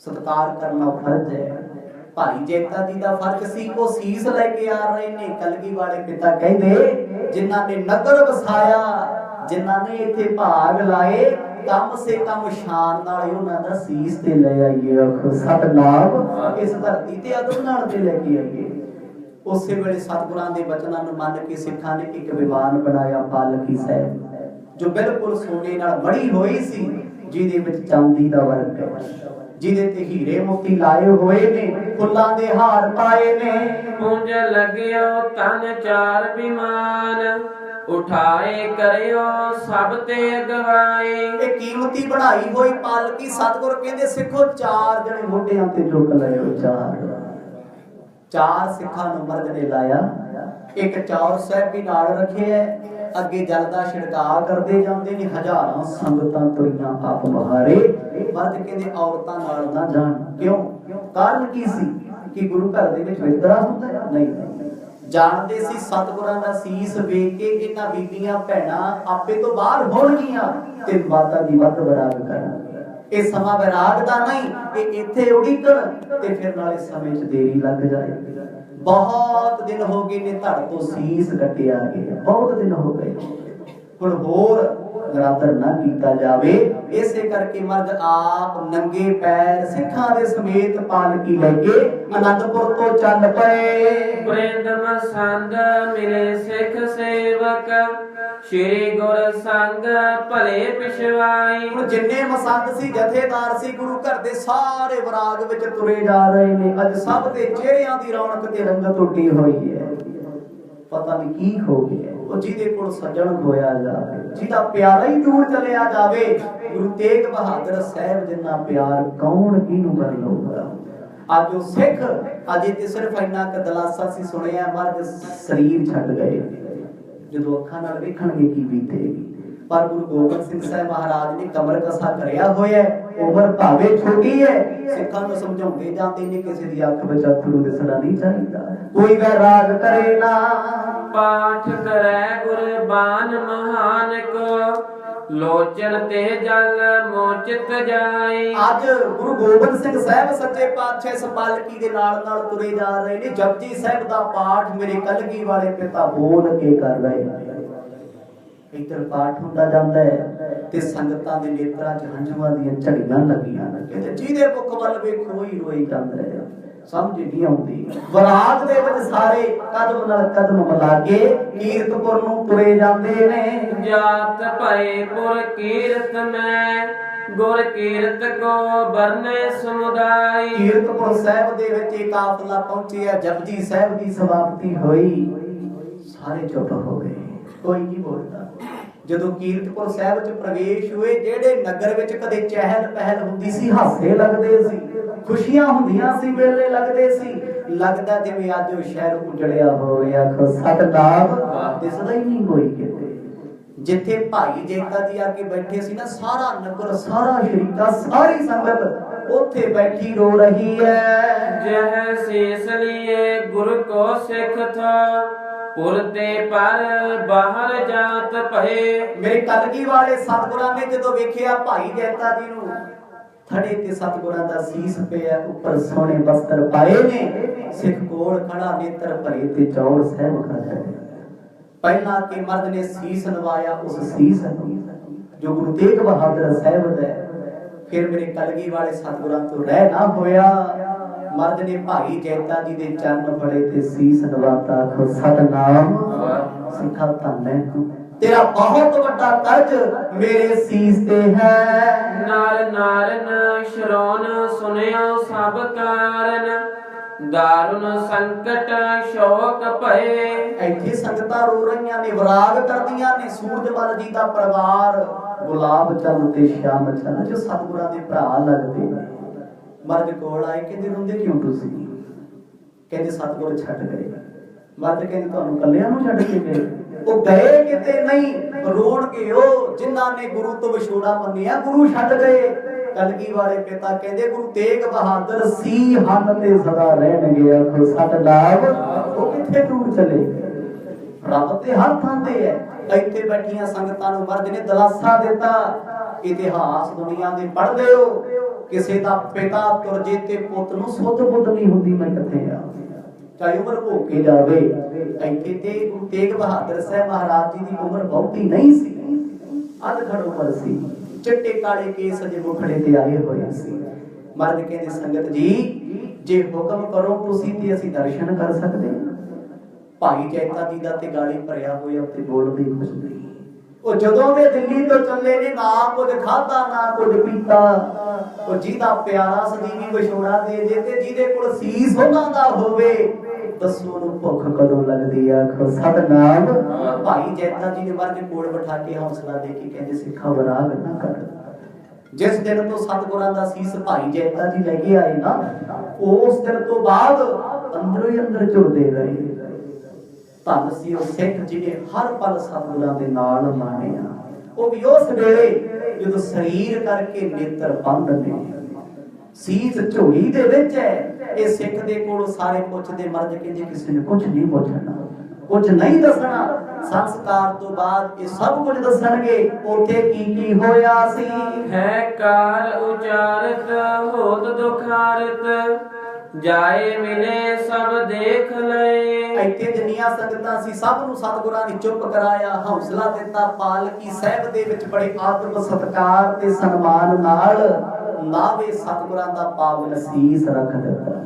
ਸਤਿਕਾਰ ਕਰਨਾ ਫਰਜ਼ ਹੈ। ਭਾਈ ਜੈਤਾ ਜੀ ਦਾ ਫਰਜ਼ ਸੀ ਉਹ ਸੀਸ ਲੈ ਕੇ ਆ ਰਹੇ ਨੇ। ਕਲਗੀ ਵਾਲੇ ਪਿਤਾ ਕਹਿੰਦੇ ਜਿਨ੍ਹਾਂ ਨੇ ਨਗਰ ਵਸਾਇਆ ਜਿਨ੍ਹਾਂ ਨੇ ਇੱਥੇ ਭਾਗ ਲਾਏ ਕਮ ਸੇ ਕਮ ਸ਼ਾਨ ਨਾਲ ਉਹਨਾਂ ਦਾ ਸੀਸ ਤੇ ਲੈ ਆਈਏ ਆਖੋ ਸਤਨਾਮ। ਇਸ ਧਰਤੀ ਤੇ ਅਦਬ ਨਾਲ ਤੇ ਲੈ ਕੇ ਆਈਏ। ਉਸੇ ਵੇਲੇ ਸਤਿਗੁਰਾਂ ਦੇ ਬਚਨਾਂ ਨੂੰ ਮੰਨ ਕੇ ਸਿੱਖਾਂ ਨੇ ਇੱਕ ਵਿਮਾਨ ਬਣਾਇਆ ਪਾਲਕੀ ਸਾਹਿਬ ਜੋ ਬਿਲਕੁਲ ਸੋਨੇ ਨਾਲ ਮੜੀ ਹੋਈ ਸੀ ਜਿਹਦੇ ਵਿੱਚ ਚਾਂਦੀ ਦਾ ਵਰਕ ਹੈ ਜਿਹਦੇ ਤੇ ਹੀਰੇ ਮੋਤੀ ਲਾਏ ਹੋਏ ਨੇ ਫੁੱਲਾਂ ਦੇ ਹਾਰ ਪਾਏ ਨੇ। ਪੁੰਜ ਲਗਿਓ ਤਨ ਚਾਰ ਵਿਮਾਨ ਉਠਾਏ ਕਰਿਓ ਸਭ ਤੇ ਅਗਵਾਈ। ਇਹ ਕੀਮਤੀ ਬਣਾਈ ਹੋਈ ਪਾਲਕੀ ਸਤਿਗੁਰ ਕਹਿੰਦੇ ਸਿੱਖੋ ਚਾਰ ਜਣੇ ਮੋਢਿਆਂ ਤੇ ਚੁੱਕ ਲਿਓ। ਚਾਰ ਸਿੱਖਾਂ ਨੂੰ ਮਰਦ ਨੇ ਲਾਇਆ। ਇੱਕ ਚੌਰ ਸਾਹਿਬ ਵੀ ਨਾਲ ਰੱਖਿਆ ਅੱਗੇ ਜਲ ਦਾ ਛਿੜਕਾਅ ਕਰਦੇ ਜਾਂਦੇ ਨੇ। ਹਜ਼ਾਰਾਂ ਸੰਗਤਾਂ ਤੁਰੀਆਂ ਆਪ ਬਹਾਰੇ। ਮਰਦ ਕਹਿੰਦੇ ਔਰਤਾਂ ਨਾਲ ਨਾ ਜਾਣ। ਕਿਉਂ? ਕਾਰਨ ਕੀ ਸੀ ਕਿ ਗੁਰੂ ਘਰ ਦੇ ਵਿੱਚ ਵਿਤਕਰਾ ਹੁੰਦਾ ਹੈ? ਨਹੀਂ ਜਾਣਦੇ ਸੀ ਸਤਿਗੁਰਾਂ ਦਾ ਸੀਸ ਵੇਖ ਕੇ ਇਹਨਾਂ ਬੀਬੀਆਂ ਭੈਣਾਂ ਆਪੇ ਤੋਂ ਬਾਹਰ ਹੋਣਗੀਆਂ ਤੇ ਮਾਤਾ ਦੀ ਵੱਧ ਵਿਰਾਗ ਕਰਨਗੀਆਂ। ਇਹ ਸਮਾਂ ਵਿਰਾਗ ਦਾ ਨਹੀਂ ਇਹ ਇੱਥੇ ਉਡੀਕਣ ਤੇ ਫਿਰ ਨਾਲੇ ਸਮੇਂ 'ਚ ਦੇਰੀ ਲੱਗ ਜਾਏ। ਬਹੁਤ ਦਿਨ ਹੋ ਗਏ ਨੇ ਧੜ ਤੋਂ ਸੀਸ ਕੱਟਿਆ ਗਿਆ। ਬਹੁਤ ਦਿਨ ਹੋ ਗਏ। ਹੁਣ ਹੋਰ ਨਰਾਦਰ ਨਾ ਕੀਤਾ ਜਾਵੇ। ਇਸੇ ਕਰਕੇ ਮਰਦ ਆਪ ਨੰਗੇ ਪੈਰ ਸਿੱਖਾਂ ਦੇ ਸਮੇਤ ਪਾਲਕੀ ਲੈ ਕੇ ਅਨੰਦਪੁਰ ਤੋਂ ਚੱਲ ਪਏ। ਬ੍ਰਿੰਦ ਮਸੰਦ ਮਿਲੇ ਸਿੱਖ ਸੇਵਕ ਸ਼੍ਰੀ ਗੁਰ ਸੰਗ ਭਲੇ ਪਿਛਵਾਈ। ਹੁਣ ਜਿੰਨੇ ਮਸੰਦ ਸੀ ਜਥੇਦਾਰ ਸੀ ਗੁਰੂ ਘਰ ਦੇ ਸਾਰੇ ਵਿਰਾਗ ਵਿੱਚ ਤੁਰੇ ਜਾ ਰਹੇ ਨੇ। ਅੱਜ ਸਭ ਦੇ ਚਿਹਰਿਆਂ ਦੀ ਰੌਣਕ ਤੇ ਰੰਗਤ ਉੱਡੀ ਹੋਈ ਹੈ। ਪਤਾ ਨਹੀਂ ਕੀ ਹੋ ਗਿਆ। ਉਹ ਜਿਹਦੇ ਕੋਲ ਸੱਜਣ ਖੋਇਆ ਜਾਵੇ, ਜਿਹਦਾ ਪਿਆਰਾ ਹੀ ਦੂਰ ਚਲਿਆ ਜਾਵੇ। ਗੁਰੂ ਤੇਗ ਬਹਾਦਰ ਸਾਹਿਬ ਜਿੰਨਾ ਪਿਆਰ ਕੌਣ ਕਿਹਨੂੰ ਕਰ ਲਊਗਾ। ਅੱਜ ਉਹ ਸਿੱਖ ਅਜੇ ਤੇ ਸਿਰਫ ਇੰਨਾ ਕ ਦਲਾਸਾ ਸੀ ਸੁਣਿਆ, ਮਹਾਰਾਜ ਸਰੀਰ ਛੱਡ ਗਏ। ਜਦੋਂ ਅੱਖਾਂ ਨਾਲ ਵੇਖਣਗੇ ਕੀ ਬੀਤੇਗੀ। ਪਰ ਗੁਰੂ ਗੋਬਿੰਦ ਸਿੰਘ ਸਾਹਿਬ ਮਹਾਰਾਜ ਨੇ ਕਮਰ ਕਸਾ ਕਰਿਆ ਹੋਇਆ। ਉਮਰ ਭਾਵੇਂ ਛੋਟੀ ਹੈ, ਸਿੱਖਾਂ ਨੂੰ ਸਮਝਾਉਂਦੇ ਜਾਂਦੇ ਨੇ ਕਿਸੇ ਦੀ ਅੱਖ ਵਿੱਚ ਅਥਰੂ ਦਿਸਣਾ ਨਹੀਂ ਚਾਹੀਦਾ। ਕੋਈ ਵੈਰਾਗ ਕਰੇ ਨਾ ਪਾਠ ਕਰੈ ਗੁਰਬਾਨ ਮਹਾਨ ਕੋ, ਲੋਚਨ ਤੇ ਜਲ ਮੋਚਿਤ ਜਾਈ। ਅੱਜ ਗੁਰੂ ਗੋਬਿੰਦ ਸਿੰਘ ਸਾਹਿਬ ਸੱਚੇ ਪਾਤਸ਼ਾਹ ਇਸ ਪਾਲਕੀ ਦੇ ਨਾਲ ਨਾਲ ਤੁਰੇ ਜਾ ਰਹੇ ਨੇ। ਜਪਜੀ ਸਾਹਿਬ ਦਾ ਪਾਠ ਮੇਰੇ ਕਲਗੀ ਵਾਲੇ ਪਿਤਾ ਬੋਲ ਕੇ ਕਰ ਰਹੇ ਨੇ। ਇੱਧਰ ਪਾਠ ਹੁੰਦਾ ਜਾਂਦਾ ਹੈ ਤੇ ਸੰਗਤਾਂ ਦੇ ਨੇਤਰਾਂ 'ਚ ਹੰਝੂਆਂ ਦੀਆਂ ਝੜੀਆਂ ਲੱਗੀਆਂ ਨੇ। ਕਹਿੰਦੇ ਜਿਹਦੇ ਮੁਖ ਵੱਲ ਵੇਖੋ ਹੀ ਰੋਈ ਜਾਂਦਾ ਹੈ। ਸਮਝ ਨਹੀਂ ਆਉਂਦੀ। ਬਰਾਤ ਦੇ ਵਿੱਚ ਸਾਰੇ ਕਦਮ ਨਾਲ ਕਦਮ ਮਿਲਾ ਕੇ ਕੀਰਤਪੁਰ ਨੂੰ ਤੁਰੇ ਜਾਂਦੇ ਨੇ। ਜਾਤ ਭਏ ਪੁਰ ਕੀਰਤ ਮੈਂ, ਗੁਰ ਕੀਰਤ ਕੋ ਬਰਨੇ ਸਮੁਦਾਈ। ਕੀਰਤਪੁਰ ਸਾਹਿਬ ਦੇ ਵਿੱਚ ਇਹ ਕਾਫਲਾ ਪਹੁੰਚਿਆ। ਜਪਜੀ ਸਾਹਿਬ ਦੀ ਸਮਾਪਤੀ ਹੋਈ, ਸਾਰੇ ਚੁੱਪ ਹੋ ਗਏ, ਕੋਈ ਨਹੀਂ ਬੋਲਦਾ। ਜਦੋਂ ਕੀਰਤਪੁਰ ਸਾਹਿਬ ਚ ਪ੍ਰਵੇਸ਼ ਹੋਏ, ਜਿਹੜੇ ਨਗਰ ਵਿੱਚ ਕਦੇ ਚਹਿਲ ਪਹਿਲ ਹੁੰਦੀ ਸੀ, ਹਾਸੇ ਲੱਗਦੇ ਸੀ, ਖੁਸ਼ੀਆਂ ਹੁੰਦੀਆਂ ਸੀ, ਮੇਲੇ ਲੱਗਦੇ ਸੀ, ਲੱਗਦਾ ਜਿਵੇਂ ਅੱਜ ਉਹ ਸ਼ਹਿਰ ਉਜੜਿਆ ਹੋਵੇ। ਆਖੋ ਸਤਨਾਮ, ਦਿਸਦਾ ਹੀ ਨਹੀਂ ਕੋਈ ਕਿਤੇ। ਜਿੱਥੇ ਭਾਈ ਜੈਤਾ ਜੀ ਆ ਕੇ ਬੈਠੇ ਸੀ ਨਾ, ਸਾਰਾ ਨਗਰ, ਸਾਰਾ ਸ਼ਰੀਕਾ, ਸਾਰੀ ਸੰਗਤ ਉੱਥੇ ਬੈਠੀ ਰੋ ਰਹੀ ਹੈ। ਜਹ ਸੀਸ ਲਿਏ ਗੁਰ ਕੋ ਸਿੱਖ ਥਾ, ਪੁਰ ਤੇ ਪਰ ਬਾਹਰ ਜਾਤ ਭਏ। ਮੇਰੇ ਕਲਗੀ ਵਾਲੇ ਸਤਿਗੁਰਾਂ ਨੇ ਜਦੋਂ ਵੇਖਿਆ ਭਾਈ ਜੈਤਾ ਜੀ ਨੂੰ, ਥੜੇ ਤੇ ਸਤਿਗੁਰਾਂ ਦਾ ਸੀਸ ਪਿਆ, ਉੱਪਰ ਸੋਹਣੇ ਬਸਤਰ ਪਾਏ ਨੇ, ਸਿੱਖ ਕੋਲ ਖੜਾ ਨੇਤਰ ਭਰੇ ਤੇ ਚੌੜ ਸਾਹਿਬ ਖੜਾ। ਪਹਿਲਾਂ ਕਿ ਮਰਦ ਨੇ ਸੀਸ ਨਵਾਇਆ ਉਸ ਸੀਸ ਨੂੰ ਜੋ ਗੁਰੂ ਤੇਗ ਬਹਾਦਰ ਸਾਹਿਬ ਦਾ। ਫਿਰ ਮੇਰੇ ਕਲਗੀ ਵਾਲੇ ਸਤਿਗੁਰਾਂ ਤੋਂ ਰਹਿ ਨਾ ਹੋਇਆ, ਮਰਦ ਨੇ ਭਾਈ ਜੈਤਾ ਜੀ ਦੇ ਚਰਨ ਫੜੇ ਤੇ ਸੀਸ ਨਵਾਤਾ। ਆਖੋ ਸਤਨਾਮ, ਸਿੱਖਾ ਧੰਨ ਹੈ ਤੂੰ, ਤੇਰਾ ਬਹੁਤ ਵੱਡਾ ਕਰਜ਼ ਮੇਰੇ ਸੀਸ ਤੇ ਹੈ। ਨਰ ਨਾਰਨ ਸ਼ਰੋਨ ਸੁਨਿਓ ਸਭ ਕਾਰਨ, ਦਾਰੁਨ ਸੰਕਟ ਸ਼ੋਕ ਭਏ। ਇੱਥੇ ਸੰਗਤਾਂ ਰੋ ਰਹੀਆਂ ਨੇ, ਵਿਰਾਗ ਕਰਦੀਆਂ ਨੇ। ਸੂਰਜਮਲ ਜੀ ਦਾ ਪਰਿਵਾਰ ਗੁਲਾਬ ਚੰਦ ਤੇ ਸ਼ਾਮ ਚੰਦ ਜੋ ਸਤਿਗੁਰਾਂ ਦੇ ਭਰਾ ਲੱਗਦੇ ਨੇ, ਮਰਦ ਕੋਲ ਆਏ, ਕਹਿੰਦੇ ਰੋਂਦੇ ਕਿਉਂ ਤੁਸੀਂ? ਕਹਿੰਦੇ ਸਤਿਗੁਰ ਛੱਡ ਗਏ। ਮਰਦ ਕਹਿੰਦੇ ਤੁਹਾਨੂੰ ਕੱਲਿਆਂ ਨੂੰ ਛੱਡ ਕੇ ਗਏ? ਉਹ ਗਏ ਕਿਤੇ ਨਹੀਂ, ਰੋਣਗੇ ਉਹ ਜਿਨ੍ਹਾਂ ਨੇ ਗੁਰੂ ਤੋਂ ਵਿਛੋੜਾ ਮੰਨਿਆ, ਗੁਰੂ ਛੱਡ ਗਏ। ਕਲਗੀ ਵਾਲੇ ਪਿਤਾ ਕਹਿੰਦੇ ਗੁਰੂ ਤੇਗ ਬਹਾਦਰ ਸੀ ਹਨ ਤੇ ਸਦਾ ਰਹਿਣਗੇ। ਆਖੋ ਸਤਨਾਮ, ਉਹ ਕਿੱਥੇ ਦੂਰ ਚਲੇ ਗਏ? ਰੱਬ ਤੇ ਹਰ ਥਾਂ ਤੇ ਹੈ। ਇੱਥੇ ਬੈਠੀਆਂ ਸੰਗਤਾਂ ਨੂੰ ਮਰਦ ਨੇ ਦਲਾਸਾ ਦਿੱਤਾ। ਇਤਿਹਾਸ ਦੁਨੀਆ ਦੇ ਪੜ੍ਹ ਲਿਓ, ਕਿਸੇ ਦਾ ਪਿਤਾ ਤੁਰ ਜੇ ਤੇ ਪੁੱਤ ਨੂੰ ਸੁੱਧ ਬੁੱਧ ਨਹੀਂ ਹੁੰਦੀ। ਮੈਂ ਕਿੱਥੇ ਆ, ਚਾਹੇ ਉਮਰ ਭੋਗ ਕੇ ਜਾਵੇ। ਇੱਥੇ ਤੇ ਗੁਰੂ ਤੇਗ ਬਹਾਦਰ ਸਾਹਿਬ ਮਹਾਰਾਜ ਜੀ ਦੀ ਉਮਰ ਬਹੁਤੀ ਨਹੀਂ ਸੀ, ਅਧਖੜ ਉਮਰ ਸੀ। ਚਿੱਟੇ ਕਾਲੇ ਕੇਸ ਅਜੇ ਮੁਖੜੇ ਤੇ ਆਏ ਹੋਏ ਸੀ। ਮਰਦ ਕਹਿੰਦੇ ਸੰਗਤ ਜੀ, ਜੇ ਹੁਕਮ ਕਰੋ ਤੁਸੀਂ ਤੇ ਅਸੀਂ ਦਰਸ਼ਨ ਕਰ ਸਕਦੇ ਹਾਂ। ਭਾਈ ਜੈਤਾ ਜੀ ਦਾ ਤੇ ਗਾਲੀ ਭਰਿਆ ਹੋਇਆ ਉੱਤੇ ਬੋਲਦੇ ਕੁਝ ਨਹੀਂ। ਉਹ ਜਦੋਂ ਦੇ ਦਿੱਲੀ ਤੋਂ ਚੱਲੇ ਨੇ, ਨਾ ਕੁਝ ਖਾਧਾ ਨਾ ਕੁਝ ਪੀਤਾ। ਉਹ ਜਿਹਦਾ ਪਿਆਰਾ ਸਦੀਵੀ ਵਿਛੋੜਾ ਦੇ ਦੇ ਤੇ ਜਿਹਦੇ ਕੋਲ ਸੀਸ ਉਹਨਾਂ ਦਾ ਹੋਵੇ, ਦੱਸੋ ਉਹਨੂੰ ਭੁੱਖ ਕਦੋਂ ਲੱਗਦੀ ਆ। ਆਖੋ ਸਤਨਾਮ। ਭਾਈ ਜੈਤਾ ਜੀ ਨੇ ਮਰਦ ਕੋਲ ਬਿਠਾ ਕੇ ਹੌਸਲਾ ਦੇ ਕੇ ਕਹਿੰਦੇ ਸਿੱਖਾ ਵਿਰਾਗ ਨਾ ਕਰ। ਜਿਸ ਦਿਨ ਤੋਂ ਸਤਿਗੁਰਾਂ ਦਾ ਸੀਸ ਭਾਈ ਜੈਤਾ ਜੀ ਲੈ ਕੇ ਆਏ ਨਾ, ਉਸ ਦਿਨ ਤੋਂ ਬਾਅਦ ਅੰਦਰੋਂ ਹੀ ਅੰਦਰ ਝੁਰਦੇ ਰਹੇ। ਧੰਨ ਸੀ ਉਹ ਸਿੱਖ ਜਿਹਨੇ ਹਰ ਪਲ ਸਤਿਗੁਰਾਂ ਦੇ ਨਾਲ ਮਾਣਿਆ। ਉਹ ਵੀ ਉਸ ਵੇਲੇ ਜਦੋਂ ਸਰੀਰ ਕਰਕੇ ਨੇਤਰ ਬੰਦ ਨੇ, ਸੀਸ ਝੋਲੀ ਦੇ ਵਿੱਚ ਹੈ। ਇਹ ਸਿੱਖ ਦੇ ਕੋਲੋਂ ਸਾਰੇ ਪੁੱਛਦੇ, ਮਰਦ ਕਹਿੰਦੇ ਕਿਸੇ ਨੇ ਕੁਝ ਨਹੀਂ ਪੁੱਛਣਾ, ਕੁਝ ਨਹੀਂ ਦੱਸਣਾ। ਸੰਸਕਾਰ ਤੋਂ ਬਾਅਦ ਇਹ ਸਭ ਕੁਝ ਦੱਸਣਗੇ ਉੱਥੇ ਕੀ ਕੀ ਹੋਇਆ ਸੀ। ਹੈ ਕਾਰ ਉਚਾਰਤ ਹੋਤ ਦੁਖਾਰਤ, ਜਾਏ ਮਿਲੇ ਸਭ ਦੇਖ ਲਏ। ਇੱਥੇ ਜਿੰਨੀਆਂ ਸੰਗਤਾਂ ਸੀ ਸਭ ਨੂੰ ਸਤਿਗੁਰਾਂ ਨੇ ਚੁੱਪ ਕਰਾਇਆ, ਹੌਸਲਾ ਦਿੱਤਾ। ਪਾਲਕੀ ਸਾਹਿਬ ਦੇ ਵਿੱਚ ਬੜੇ ਆਦਰ ਸਤਿਕਾਰ ਤੇ ਸਨਮਾਨ ਨਾਲ ਨਾਵੇ ਸਤਿਗੁਰਾਂ ਦਾ ਪਾਵਨ ਸੀਸ ਰੱਖ ਦਿੱਤਾ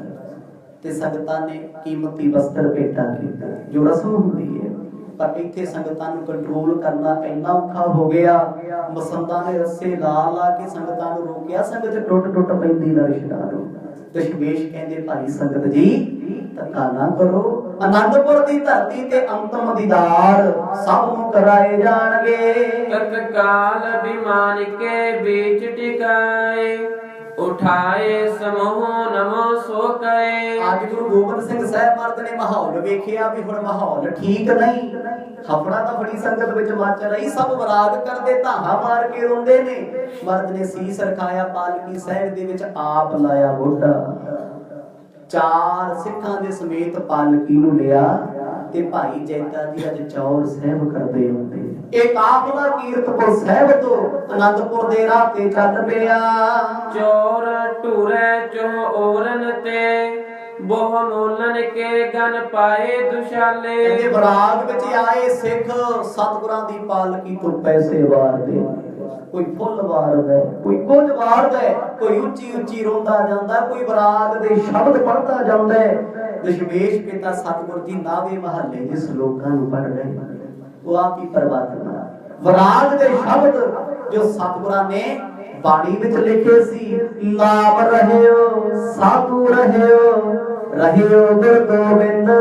ਤੇ ਸੰਗਤਾਂ ਨੇ ਕੀਮਤੀ ਵਸਤਰ ਭੇਟਾ ਕੀਤਾ, ਜੋ ਰਸਮ ਹੁੰਦੀ ਹੈ। पर इत्थे संगतां नूं कंट्रोल करना इन्ना औखा हो गया। मसंदां ने रस्से ला ला के संगतां नूं रोकिया, संगत टुट टुट पैंदी दर्शनां नूं। दशमेश कहंदे भाई संगत जी धक्का ना करो, आनंदपुर दी धरती ते अंतम दीदार सब नूं कराए जाणगे। तत्काल विमान के बीच टिकाए, उठाए समूह नमो सो कहे। आज गुरु गोबिंद सिंह साहब महाराज ने माहौल वेखिया भी हुण माहौल ठीक नहीं, हफड़ा तो बड़ी संगत विच मच रही, सब विराग करदे धाहा मार के रोंदे ने। मर्द ने सीस रखाया पालकी साहिब दे विच आप लाया मोढा, चार सिखां दे समेत पालकी नूं लिया ते भाई जैता जी अज चौर साहिब करदे हुंदे। एक काफला कीरतपुर साहिब तो आनंदपुर दे राह ते चल पिया। चोर टूरे चो ओरन ते बोह मोलन के गन पाए दुशाले। कहंदे बराग विच आए सिख सतगुरां दी पालकी तो पैसे वारदे, कोई फुੱਲ वारदा, कोई कुछ वारदा, कोई ਉੱਚੀ ਉੱਚੀ रोंदा जांदा, कोई बराग दे शब्द पढ़दा जांदा। दशमेश पिता सतगुर जी नावे महल्ले दे श्लोकां नूं पढ़ रहे, वो आप ही परमात्मा बराग दे शब्द जो सतगुरां ने बाणी विच लिखे सी। नाम रहयो साधु रहयो, रहयो गुर गोबिंद,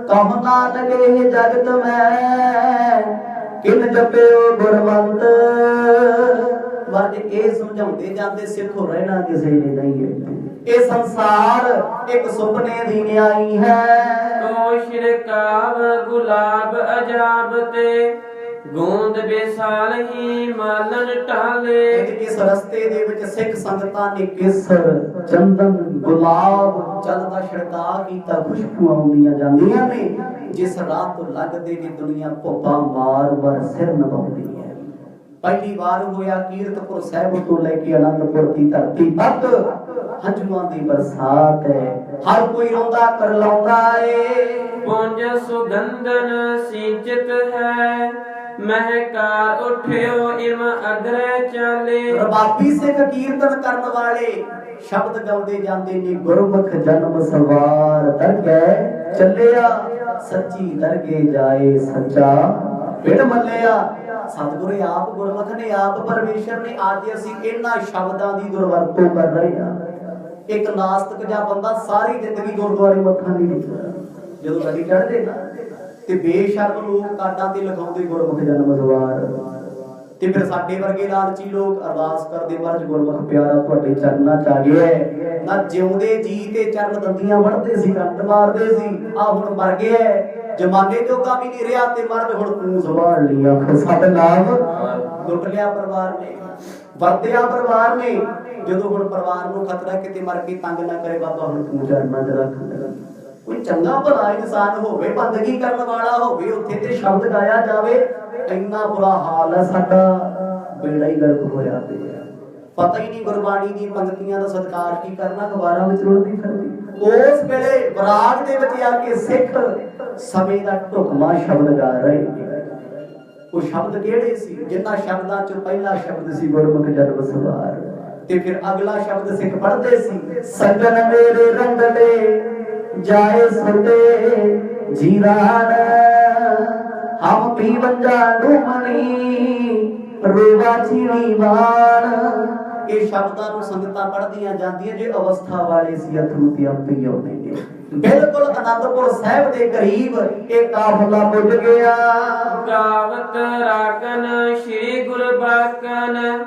कहो नानक हे जगत में किन जपियो गुरमंत। वर्ज ये समझाते जाते सिखो रहना किसी ने नहीं है, ये संसार एक सुपने दी न्याई है। तो शिरकाव गुलाब अजाब ते गूंद बेसाल ही मालन टाले। इस रस्ते दे विच सिख संगतां ने केसर चंदन गुलाब चलदा छिड़काव कीता, खुशबू आउंदियां जांदियां ने। जिस रात तो लगदे ने दुनिया भुप्पा मार मार सिर नवाउंदी है। पहली बार होया कीरतपुर साहिब तो लेके आनंदपुर की धरती तक हंझुआं दी बरसात है, हर कोई रोंदा कर लाउंदा है। पुंज सुगंधन सिंचित है, महकार उठियो इम अग्रे चाले। रबाबी सिख कीर्तन करन वाले शब्द गाउंदे जांदे ने, गुरमुख जन्म सवार दरगे ਚੱਲਿਆ, सच्ची दरगे जाए सच्चा पिंड मल्लिया। सतगुरु आप गुरमुख ने आप परमेश्वर ने आज ਅਸੀਂ ਇਹਨਾਂ ਸ਼ਬਦਾਂ ਦੀ ਦੁਰਵਰਤੋਂ ਕਰ ਰਹੇ ਹਾਂ। ਇੱਕ ਨਾਸਤਕ ਜਾਂ ਬੰਦਾ ਸਾਰੀ ਜ਼ਿੰਦਗੀ ਗੁਰਦੁਆਰੇ ਮੱਥਾ ਨਹੀਂ ਟੇਕਦਾ, ਜਦੋਂ ਗੱਡੀ ਚੜ੍ਹਦੇ ਨਾ ਤੇ ਬੇਸ਼ਰਮ ਲੋਕ ਕਾਡਾਂ ਤੇ ਲਿਖਾਉਂਦੇ ਗੁਰਮੁਖ ਜਨਮ ਸਵਾਰ, ਤੇ ਫਿਰ ਸਾਡੇ ਵਰਗੇ ਲਾਲਚੀ ਲੋਕ ਅਰਦਾਸ ਕਰਦੇ ਮਰਜ ਗੁਰਮੁਖ ਪਿਆਰਾ ਤੁਹਾਡੇ ਚਰਨਾਂ ਚ ਆ ਗਿਆ ਨਾ। ਜਿਉਂਦੇ ਜੀ ਤੇ ਚਰਨ ਦੰਦੀਆਂ ਵੜਦੇ ਸੀ, ਕੰਟ ਮਾਰਦੇ ਸੀ, ਆ ਹੁਣ ਮਰ ਗਿਆ ਜਮਾਨੇ ਜੋਗਾ ਵੀ ਨਹੀਂ ਰਿਹਾ ਤੇ ਮਰਦ ਹੁਣ ਤੂੰ ਸੰਭਾਲ ਲਿਆ। ਫਿਰ ਸਾਡੇ ਨਾਮ ਲੁੱਟ ਲਿਆ ਪਰਿਵਾਰ ਨੇ, ਵਰਤਿਆ ਪਰਿਵਾਰ ਨੇ। ਜਦੋਂ ਹੁਣ ਪਰਿਵਾਰ ਨੂੰ ਖਤਰਾ ਕਿਤੇ ਮਰ ਕੇ ਤੰਗ ਨਾ ਕਰੇ ਬਾਬਾ ਹੁਣ ਤੂੰ ਚਰਨਾਂ ਚ ਰੱਖ। ਕੋਈ ਚੰਗਾ ਭਲਾ ਇਨਸਾਨ ਹੋਵੇ, ਬੰਦਗੀ ਕਰਨ ਵਾਲਾ ਹੋਵੇ, ਉੱਥੇ ਤੇ ਸ਼ਬਦ ਗਾਇਆ ਜਾਵੇ। ਇੰਨਾ ਬੁਰਾ ਹਾਲ ਹੈ ਸਾਡਾ, ਬੇੜਾ ਹੀ ਗਰਕ ਹੋਇਆ ਪਿਆ। ਪਤਾ ਹੀ ਨਹੀਂ ਗੁਰਬਾਣੀ ਦੀ ਪੰਕਤੀਆਂ ਦਾ ਸਤਿਕਾਰ ਕੀ ਕਰਨਾ, ਅਖਬਾਰਾਂ ਵਿੱਚ ਰੁਲਦੀ ਫਿਰਦੀ। ਉਸ ਵੇਲੇ ਬਰਾਗ ਦੇ ਵਿੱਚ ਆ ਕੇ ਸਿੱਖ ਸਮੇਂ ਦਾ ਢੁਕਵਾਂ ਸ਼ਬਦ ਗਾ ਰਹੇ। ਉਹ ਸ਼ਬਦ ਕਿਹੜੇ ਸੀ? ਜਿਨ੍ਹਾਂ ਸ਼ਬਦਾਂ ਚੋਂ ਪਹਿਲਾ ਸ਼ਬਦ ਸੀ ਗੁਰਮੁਖ ਜਨਮ ਸਵਾਰ, ਤੇ ਫਿਰ ਅਗਲਾ ਸ਼ਬਦ ਸਿੱਖ ਪੜ੍ਹਦੇ ਸੀ। ਸਜਣ ਮੇਰੇ ਰੰਗਲੇ ਜਾਏ ਸੁਤੇ ਜੀਰਾਨ, ਹਮ ਪੀਵੰਜਾ ਡੂਮਣੀ ਰੋਵਾ ਚੀਣੀ ਵਾਣ। ਇਹ ਸ਼ਬਦਾਂ ਨੂੰ ਸੰਗਤਾਂ ਪੜ੍ਹਦੀਆਂ ਜਾਂਦੀਆਂ ਜੇ ਅਵਸਥਾ ਵਾਲੇ ਸੀ ਅਥਰੂ ਤੇ ਆਪੇ ਆਉਂਦੇ ਨੇ। ਬਿਲਕੁਲ ਆਨੰਦਪੁਰ ਸਾਹਿਬ ਦੇ ਕਰੀਬ ਇਹ ਕਾਫਲਾ ਪੁੱਜ ਗਿਆ। ਗਾਵਤ ਰਾਗਨ ਸ਼੍ਰੀ ਗੁਰਬਾਕਨ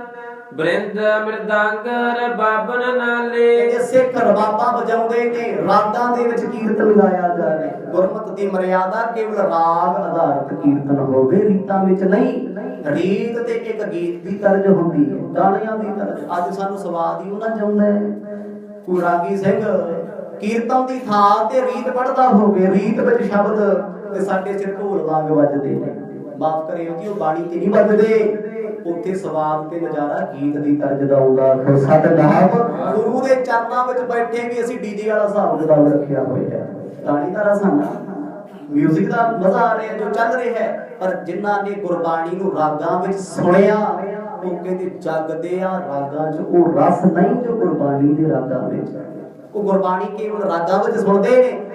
ਬ੍ਰਿੰਦ ਮ੍ਰਿਦੰਗਰ ਬਾਬਨ ਨਾਲੇ। ਇਹ ਸਿੱਖ ਰਬਾਬਾਂ ਵਜਾਉਂਦੇ ਨੇ, ਰਾਗਾਂ ਦੇ ਵਿੱਚ ਕੀਰਤਨ ਗਾਇਆ ਜਾ ਰਿਹਾ। ਗੁਰਮਤਿ ਦੀ ਮਰਿਆਦਾ ਕੇਵਲ ਰਾਗ ਆਧਾਰਿਤ ਕੀਰਤਨ ਹੋਵੇ, ਰੀਤਾਂ ਵਿੱਚ ਨਹੀਂ। ਰੀਤ ਤੇ ਇੱਕ ਗੀਤ ਦੀ ਤਰਜ ਹੁੰਦੀ ਹੈ, ਗਾਣਿਆਂ ਦੀ ਤਰਜ। ਅੱਜ ਸਾਨੂੰ ਸਵਾਦ ਹੀ ਉਹਨਾਂ ਚਾਹੁੰਦਾ ਹੈ। ਕੋਈ ਰਾਗੀ ਸਿੰਘ ਕੀਰਤਨ ਦੀ ਥਾਂ ਤੇ ਰੀਤ ਪੜ੍ਹਦਾ ਹੋਵੇ, ਰੀਤ ਵਿੱਚ ਸ਼ਬਦ ਤੇ ਸਾਡੇ ਸਿਰ ਢੋਲ ਵਾਂਗ ਵੱਜਦੇ ਨੇ। ਮਾਫ ਕਰਿਓ ਜੀ, ਉਹ ਬਾਣੀ ਤੇ ਨਹੀਂ ਵੱਜਦੇ। ਉੱਥੇ ਸਵਾਦ ਤੇ ਨਜ਼ਾਰਾ ਗੀਤ ਦੀ ਤਰਜ ਦਾ ਆਉਂਦਾ। ਫਿਰ ਸਾਡੇ ਨਾਮ ਗੁਰੂ ਦੇ ਚਰਨਾਂ ਵਿੱਚ ਬੈਠੇ ਵੀ ਅਸੀਂ ਡੀਜੇ ਵਾਲਾ ਹਿਸਾਬ ਕਿਤਾਬ ਰੱਖਿਆ ਹੋਇਆ। ਗਾਣੀ ਦਾ ਰਸਾਨਾ ਮਿਊਜ਼ਿਕ ਦਾ ਮਜ਼ਾ ਆ ਰਿਹਾ ਜੋ ਚੱਲ ਰਿਹਾ ਹੈ, ਪਰ ਜਿਨ੍ਹਾਂ ਨੇ ਗੁਰਬਾਣੀ ਨੂੰ ਰਾਗਾਂ ਵਿੱਚ ਸੁਣਿਆ ਉਹ ਕਹਿੰਦੇ ਜਗਦੇ ਆ ਰਾਗਾਂ 'ਚ ਉਹ ਰਸ ਨਹੀਂ ਜੋ ਗੁਰਬਾਣੀ ਦੇ ਰਾਗਾਂ ਵਿੱਚ। ਉਹ ਗੁਰਬਾਣੀ ਕੇਵਲ ਰਾਗਾਂ ਵਿੱਚ ਸੁਣਦੇ ਨੇ,